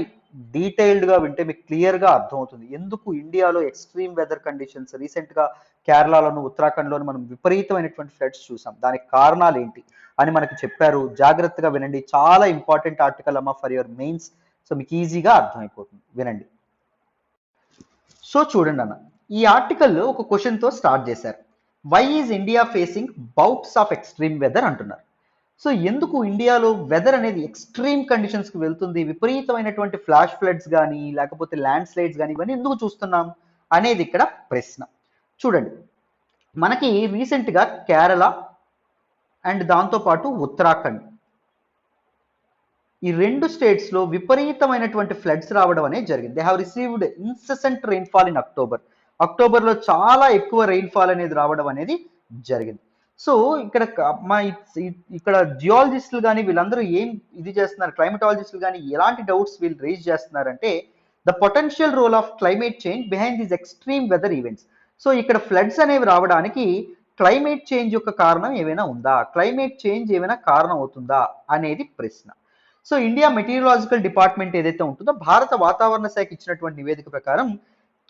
డీటెయిల్డ్ గా వింటే మీకు క్లియర్ గా అర్థమవుతుంది ఎందుకు ఇండియాలో ఎక్స్ట్రీమ్ వెదర్ కండిషన్స్, రీసెంట్ గా కేరళలోను ఉత్తరాఖండ్లోను మనం విపరీతమైనటువంటి ఫ్లడ్స్ చూసాం, దానికి కారణాలు ఏంటి అని మనకి చెప్పారు. జాగ్రత్తగా వినండి, చాలా ఇంపార్టెంట్ ఆర్టికల్ అమ్మా ఫర్ యువర్ మెయిన్స్. సో మీకు ఈజీగా అర్థమైపోతుంది, వినండి. సో చూడండి అన్న, ఈ ఆర్టికల్ ఒక క్వశ్చన్ తో స్టార్ట్ చేశారు. Why is India facing bouts of extreme weather అంటున్నారు. సో ఎందుకు ఇండియాలో వెదర్ అనేది ఎక్స్ట్రీమ్ కండిషన్స్కి వెళ్తుంది, విపరీతమైనటువంటి ఫ్లాష్ ఫ్లడ్స్ కానీ లేకపోతే ల్యాండ్ స్లైడ్స్ కానీ ఇవన్నీ ఎందుకు చూస్తున్నాం అనేది ఇక్కడ ప్రశ్న. చూడండి, మనకి రీసెంట్గా కేరళ అండ్ దాంతోపాటు ఉత్తరాఖండ్ ఈ 2 స్టేట్స్లో విపరీతమైనటువంటి ఫ్లడ్స్ రావడం అనేది జరిగింది. They have received incessant rainfall in అక్టోబర్లో చాలా ఎక్కువ రెయిన్ఫాల్ అనేది రావడం అనేది జరిగింది. సో ఇక్కడ జియాలజిస్టులు కానీ వీళ్ళందరూ ఏం ఇది చేస్తున్నారు, క్లైమటాలజిస్టులు కానీ ఎలాంటి డౌట్స్ వీళ్ళు రేజ్ చేస్తున్నారంటే the potential role of climate change behind these extreme weather events. So ఇక్కడ ఫ్లడ్స్ అనేవి రావడానికి క్లైమేట్ చేంజ్ యొక్క కారణం ఏమైనా ఉందా, క్లైమేట్ చేంజ్ ఏమైనా కారణం అవుతుందా అనేది ప్రశ్న. సో ఇండియా మెటీరియలాజికల్ డిపార్ట్మెంట్ ఏదైతే ఉంటుందో భారత వాతావరణ శాఖ ఇచ్చినటువంటి నివేదిక ప్రకారం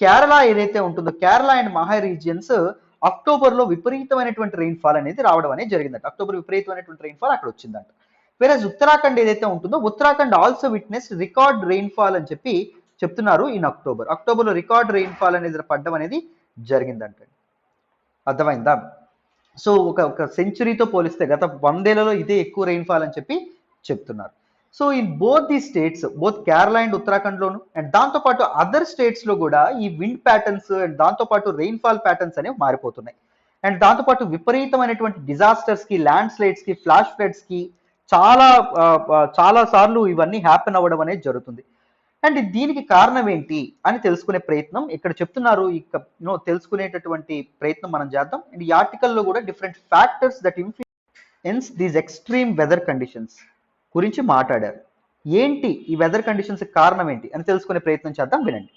కేరళ ఏదైతే ఉంటుందో, కేరళ అండ్ మహా రీజియన్స్ అక్టోబర్లో విపరీతమైనటువంటి రెయిన్ఫాల్ అనేది రావడం అనేది జరిగిందంట. అక్టోబర్ విపరీతమైనటువంటి రెయిన్ఫాల్ అక్కడ వచ్చిందంట. వేరేజ్ ఉత్తరాఖండ్ ఏదైతే ఉంటుందో Uttarakhand also witness record rainfall అని చెప్పి చెప్తున్నారు ఇన్ అక్టోబర్లో రికార్డ్ రెయిన్ఫాల్ అనేది పడడం అనేది జరిగిందంట. అర్థమైందా? సో ఒక సెంచురీతో పోలిస్తే గత 100 ఏళ్లలో ఇదే ఎక్కువ రెయిన్ఫాల్ అని చెప్పి చెప్తున్నారు. So in both the states, both Kerala and ఉత్తరాఖండ్లోను అండ్ దాంతోపాటు అదర్ స్టేట్స్లో కూడా ఈ విండ్ ప్యాటర్న్స్ అండ్ దాంతోపాటు రెయిన్ఫాల్ ప్యాటర్న్స్ అనేవి మారిపోతున్నాయి. అండ్ దాంతోపాటు విపరీతమైనటువంటి డిజాస్టర్స్కి, ల్యాండ్ స్లైడ్స్కి, ఫ్లాష్ ఫ్లడ్స్కి చాలా సార్లు ఇవన్నీ హ్యాపెన్ అవ్వడం అనేది జరుగుతుంది. అండ్ దీనికి కారణం ఏంటి అని తెలుసుకునే ప్రయత్నం ఇక్కడ చెప్తున్నారు. తెలుసుకునేటటువంటి ప్రయత్నం మనం చేద్దాం. అండ్ ఈ ఆర్టికల్లో కూడా different factors that influence hence these extreme weather conditions గురించి మాట్లాడారు. ఏంటి ఈ వెదర్ కండిషన్స్ కారణం ఏంటి అని తెలుసుకునే ప్రయత్నం చేద్దాం, వినండి.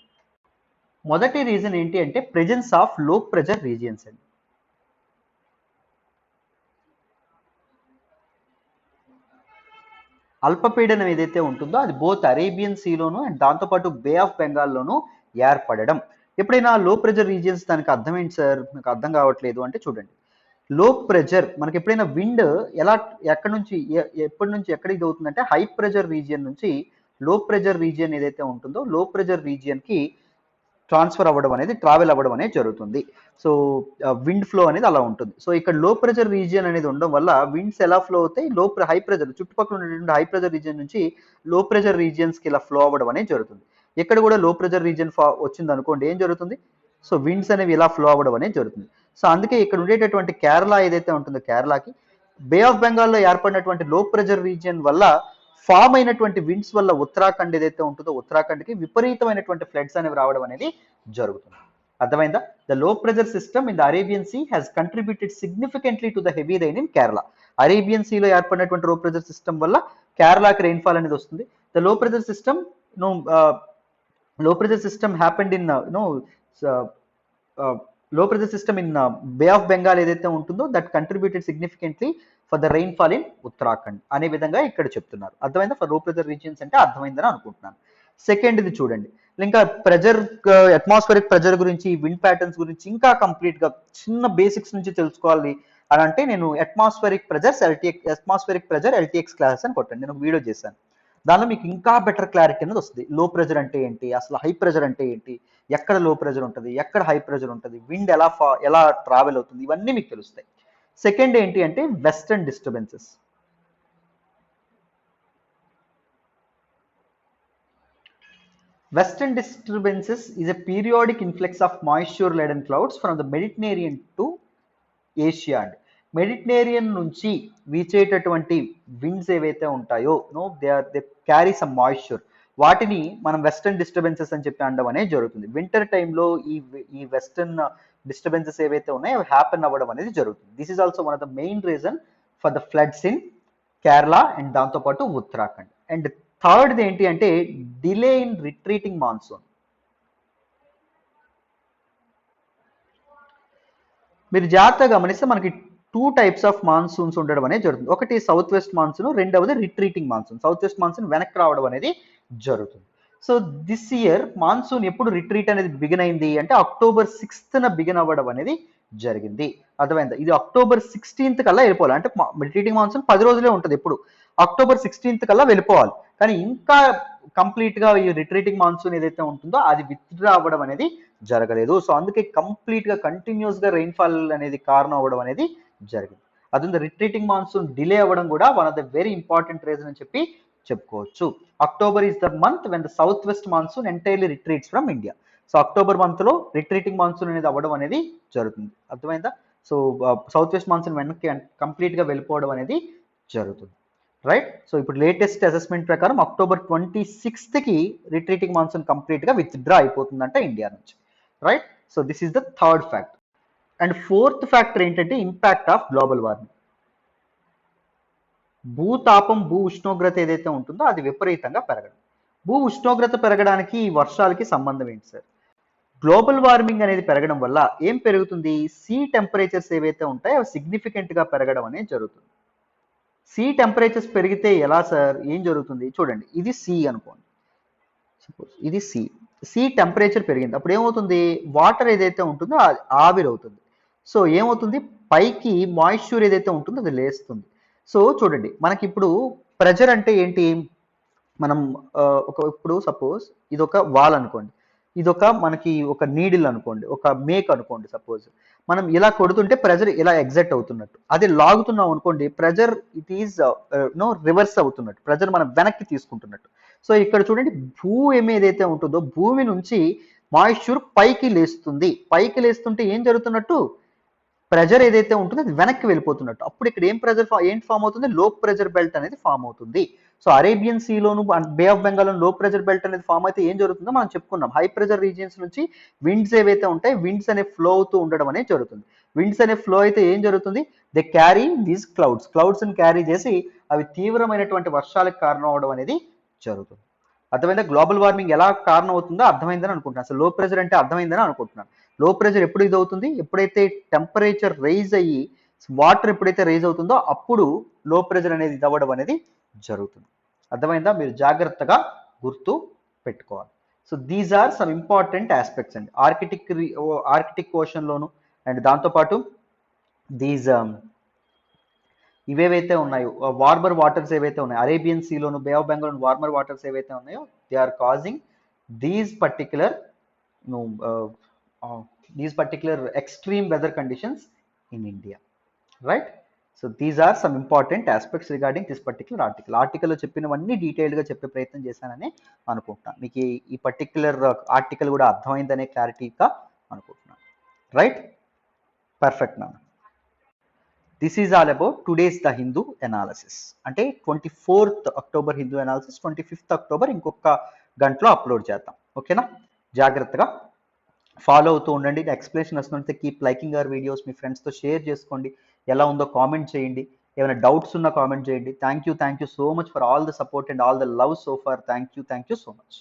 మొదటి రీజన్ ఏంటి అంటే ప్రెజెన్స్ ఆఫ్ లో ప్రెజర్ రీజియన్స్ అండి. అల్పపీడనం ఏదైతే ఉంటుందో అది బోత్ అరేబియన్ సీలోను అండ్ దాంతోపాటు బే ఆఫ్ బెంగాల్లోనూ ఏర్పడడం. ఎప్పుడైనా లో ప్రెజర్ రీజియన్స్ దానికి అర్థం ఏంటి సార్, నాకు అర్థం కావట్లేదు అంటే చూడండి. లో ప్రెజర్ మనకి ఎప్పుడైనా విండ్ ఎలా ఎక్కడి నుంచి ఎప్పటి నుంచి ఎక్కడ ఇది అవుతుందంటే హై ప్రెజర్ రీజియన్ నుంచి లో ప్రెజర్ రీజియన్ ఏదైతే ఉంటుందో లో ప్రెజర్ రీజియన్కి ట్రాన్స్ఫర్ అవ్వడం అనేది ట్రావెల్ అవ్వడం అనేది జరుగుతుంది. సో విండ్ ఫ్లో అనేది అలా ఉంటుంది. సో ఇక్కడ లో ప్రెజర్ రీజియన్ అనేది ఉండడం వల్ల విండ్స్ ఎలా ఫ్లో అవుతాయి, హై ప్రెజర్ చుట్టుపక్కల ఉన్నటువంటి హై ప్రెజర్ రీజియన్ నుంచి లో ప్రెజర్ రీజియన్స్కి ఇలా ఫ్లో అవ్వడం అనేది జరుగుతుంది. ఎక్కడ కూడా లో ప్రెజర్ రీజియన్ వచ్చింది అనుకోండి ఏం జరుగుతుంది, సో విండ్స్ అనేవి ఇలా ఫ్లో అవ్వడం అనేది జరుగుతుంది. సో అందుకే ఇక్కడ ఉండేటటువంటి కేరళ ఏదైతే ఉంటుందో కేరళకి బే ఆఫ్ బెంగాల్లో ఏర్పడినటువంటి లో ప్రెజర్ రీజియన్ వల్ల ఫామ్ అయినటువంటి విండ్స్ వల్ల ఉత్తరాఖండ్ ఏదైతే ఉంటుందో ఉత్తరాఖండ్కి విపరీతమైనటువంటి ఫ్లడ్స్ అనేవి రావడం అనేది జరుగుతుంది. అర్థమైందా? The low pressure system in the Arabian Sea has contributed significantly to the heavy rain in Kerala. Arabian సీలో ఏర్పడినటువంటి లో ప్రెజర్ సిస్టమ్ వల్ల కేరళకి రెయిన్ఫాల్ అనేది వస్తుంది. The low pressure system low pressure system happened in low pressure system in Bay of Bengal ఏదైతే ఉంటుందో that contributed significantly for the rainfall in Uttarakhand అనే విధంగా ఇక్కడ చెప్తున్నారు. అర్థమైందా? ఫర్ లో ప్రెజర్ రీజియన్స్ అంటే అర్థమైందని అనుకుంటున్నాను. సెకండ్ ఇది చూడండి, ఇంకా ప్రెజర్ అట్మాస్ఫియరిక్ ప్రెజర్ గురించి విండ్ ప్యాటర్న్స్ గురించి ఇంకా కంప్లీట్ గా చిన్న బేసిక్స్ నుంచి తెలుసుకోవాలి అని అంటే నేను అట్మాస్ఫియరిక్ ప్రెజర్ ఎల్టీఎక్స్ క్లాసెస్ అని కొట్టండి. నేను వీడియో చేశాను, దానిలో మీకు ఇంకా బెటర్ క్లారిటీ అనేది వస్తుంది. లో ప్రెజర్ అంటే ఏంటి, అసలు హై ప్రెజర్ అంటే ఏంటి, ఎక్కడ లో ప్రెజర్ ఉంటుంది, ఎక్కడ హై ప్రెజర్ ఉంటుంది, విండ్ ఎలా ట్రావెల్ అవుతుంది, ఇవన్నీ మీకు తెలుస్తాయి. సెకండ్ ఏంటి అంటే western disturbances. Western disturbances is a periodic influx of moisture-laden clouds from the Mediterranean to Asia. Mediterranean నుంచి వీచేటటువంటి విండ్స్ ఏవైతే ఉంటాయో దే క్యారీ సమ్ మాయిశ్చర్, వాటిని మనం వెస్టర్న్ డిస్టర్బెన్సెస్ అని చెప్పి అనడం అనేది జరుగుతుంది. వింటర్ టైంలో ఈ వెస్టర్న్ డిస్టర్బెన్సెస్ ఏవైతే ఉన్నాయో అవి హ్యాపెన్ అవ్వడం అనేది జరుగుతుంది. This is also one of the main reason for the floods in Kerala and దాంతోపాటు ఉత్తరాఖండ్. అండ్ థర్డ్ ఏంటి అంటే డిలే ఇన్ రిట్రీటింగ్ మాన్సూన్. మీరు జాగ్రత్తగా గమనిస్తే మనకి 2 టైప్స్ ఆఫ్ మాన్సూన్స్ ఉండడం అనేది జరుగుతుంది. ఒకటి సౌత్ వెస్ట్ మాన్సూన్, రెండవది retreating monsoon. South west monsoon వెనక్కి రావడం అనేది జరుగుతుంది. సో దిస్ ఇయర్ మాన్సూన్ ఎప్పుడు రిట్రీట్ అనేది బిగిన్ అయింది అంటే October 6th బిగిన్ అవ్వడం అనేది జరిగింది. అర్థమైందా? ఇది October 16th కల్లా వెళ్ళిపోవాలి. అంటే రిట్రీటింగ్ మాన్సూన్ 10 రోజులే ఉంటుంది ఎప్పుడు, October 16th కల్లా వెళ్ళిపోవాలి. కానీ ఇంకా కంప్లీట్ గా ఈ రిట్రీటింగ్ మాన్సూన్ ఏదైతే ఉంటుందో అది విత్డ్రా అవ్వడం అనేది జరగలేదు. సో అందుకే కంప్లీట్ గా కంటిన్యూస్ గా రెయిన్ఫాల్ అనేది కారణం అవ్వడం అనేది జరిగింది. అది రిట్రీటింగ్ మాన్సూన్ డిలే అవ్వడం కూడా one of the very important reason అని చెప్పి చెప్పుకోవచ్చు. October is the month when the south west monsoon entirely retreats from India. So October month లో రిట్రీటింగ్ మాన్సూన్ అనేది అవ్వడం అనేది జరుగుతుంది. అర్థమైందా? సో సౌత్ వెస్ట్ మాన్సూన్ వెనక్కి కంప్లీట్ గా వెళ్ళిపోవడం అనేది జరుగుతుంది. రైట్. సో ఇప్పుడు లేటెస్ట్ అసెస్మెంట్ ప్రకారం October 26th retreating monsoon complete గా విత్డ్రా అయిపోతుందంట ఇండియా నుంచి. Right. So this is the third factor. And fourth factor ఏంటంటే ఇంపాక్ట్ ఆఫ్ గ్లోబల్ వార్మింగ్. భూతాపం, భూ ఉష్ణోగ్రత ఏదైతే ఉంటుందో అది విపరీతంగా పెరగడం. భూ ఉష్ణోగ్రత పెరగడానికి వర్షాలకి సంబంధం ఏంటి సార్? గ్లోబల్ వార్మింగ్ అనేది పెరగడం వల్ల ఏం పెరుగుతుంది, సీ టెంపరేచర్స్ ఏవైతే ఉంటాయో అవి సిగ్నిఫికెంట్ గా పెరగడం అనేది జరుగుతుంది. సీ టెంపరేచర్స్ పెరిగితే ఎలా సార్, ఏం జరుగుతుంది చూడండి. ఇది సి అనుకోండి, సపోజ్ ఇది సి టెంపరేచర్ పెరిగింది, అప్పుడు ఏమవుతుంది, వాటర్ ఏదైతే ఉంటుందో అది ఆవిరవుతుంది. సో ఏమవుతుంది, పైకి మాయిశ్చర్ ఏదైతే ఉంటుందో అది లేస్తుంది. సో చూడండి మనకి ఇప్పుడు ప్రెజర్ అంటే ఏంటి, మనం ఇప్పుడు సపోజ్ ఇది ఒక వాల్ అనుకోండి, ఇదొక మనకి ఒక నీడిల్ అనుకోండి, ఒక మేక్ అనుకోండి, సపోజ్ మనం ఇలా కొడుతుంటే ప్రెజర్ ఇలా ఎగ్జర్ట్ అవుతున్నట్టు, అది లాగుతున్నాం అనుకోండి ప్రెజర్ ఇట్ ఈస్ రివర్స్ అవుతున్నట్టు, ప్రెజర్ మనం వెనక్కి తీసుకుంటున్నట్టు. సో ఇక్కడ చూడండి భూమి ఏదైతే ఉంటుందో భూమి నుంచి మాయిశ్చర్ పైకి లేస్తుంది, పైకి లేస్తుంటే ఏం జరుగుతున్నట్టు, ప్రెజర్ ఏదైతే ఉంటుందో అది వెనక్కి వెళ్ళిపోతున్నట్టు. అప్పుడు ఇక్కడ ఏం ఫామ్ అవుతుంది, లో ప్రెజర్ బెల్ట్ అనేది ఫామ్ అవుతుంది. సో అరేబియన్ సీలోను బే of Bengal low pressure belt అనేది ఫామ్ అయితే ఏం జరుగుతుందో మనం చెప్పుకున్నాం. హై ప్రెజర్ రీజియన్స్ నుంచి విండ్స్ ఏవైతే ఉంటాయి, విండ్స్ అనే ఫ్లో అవుతూ ఉండడం అనేది జరుగుతుంది. విండ్స్ అనే ఫ్లో అయితే ఏం జరుగుతుంది, దే క్యారీ దీస్ క్లౌడ్స్ ని క్యారీ చేసి అవి తీవ్రమైనటువంటి వర్షాలకు కారణం అవడం అనేది జరుగుతుంది. అర్థమైందా? గ్లోబల్ వార్మింగ్ ఎలా కారణం అవుతుందో అర్థమైందని అనుకుంటున్నాను. అసలు లో ప్రెజర్ అంటే అర్థమైందని అనుకుంటున్నాను. లో ప్రెజర్ ఎప్పుడు ఇది అవుతుంది, ఎప్పుడైతే టెంపరేచర్ రైజ్ అయ్యి వాటర్ ఎప్పుడైతే రైజ్ అవుతుందో అప్పుడు లో ప్రెజర్ అనేది ఇది అవ్వడం అనేది జరుగుతుంది. అర్థమైందా? మీరు జాగ్రత్తగా గుర్తు పెట్టుకోవాలి. So these are some important aspects అండి. ఆర్కిటిక్ ఓషన్లోను అండ్ దాంతోపాటు దీస్ ఇవేవైతే ఉన్నాయో వార్మర్ వాటర్స్ ఏవైతే ఉన్నాయో అరేబియన్ సీలోను బే ఆఫ్ బెంగాల్ వార్మర్ వాటర్స్ ఏవైతే ఉన్నాయో they are causing these particular extreme weather conditions in India, right? So these are some important aspects regarding this particular ఆర్టికల్లో చెప్పినవన్నీ డీటెయిల్డ్గా చెప్పే ప్రయత్నం చేశానని అనుకుంటున్నాను. మీకు ఈ పర్టిక్యులర్ ఆర్టికల్ కూడా అర్థమైందనే క్లారిటీగా అనుకుంటున్నాను, రైట్? పర్ఫెక్ట్ నాన్న. This is all about today's the Hindu analysis. అంటే 24th October Hindu analysis, 25th October ఇంకొక గంటలో అప్లోడ్ చేద్దాం. ఓకేనా? జాగ్రత్తగా ఫాలో అవుతూ ఉండండి. ఎక్స్ప్లెనేషన్ వస్తుంటే కీప్ లైకింగ్ అవర్ వీడియోస్, మీ ఫ్రెండ్స్తో షేర్ చేసుకోండి. ఎలా ఉందో కామెంట్ చేయండి. ఏమైనా డౌట్స్ ఉన్నా కామెంట్ చేయండి. Thank you so much for all the support and all the love so far. Thank you so much.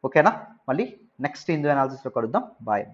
ఓకేనా? మళ్ళీ నెక్స్ట్ హిందూ ఎనాలిసిస్లో కలుద్దాం. బాయ్.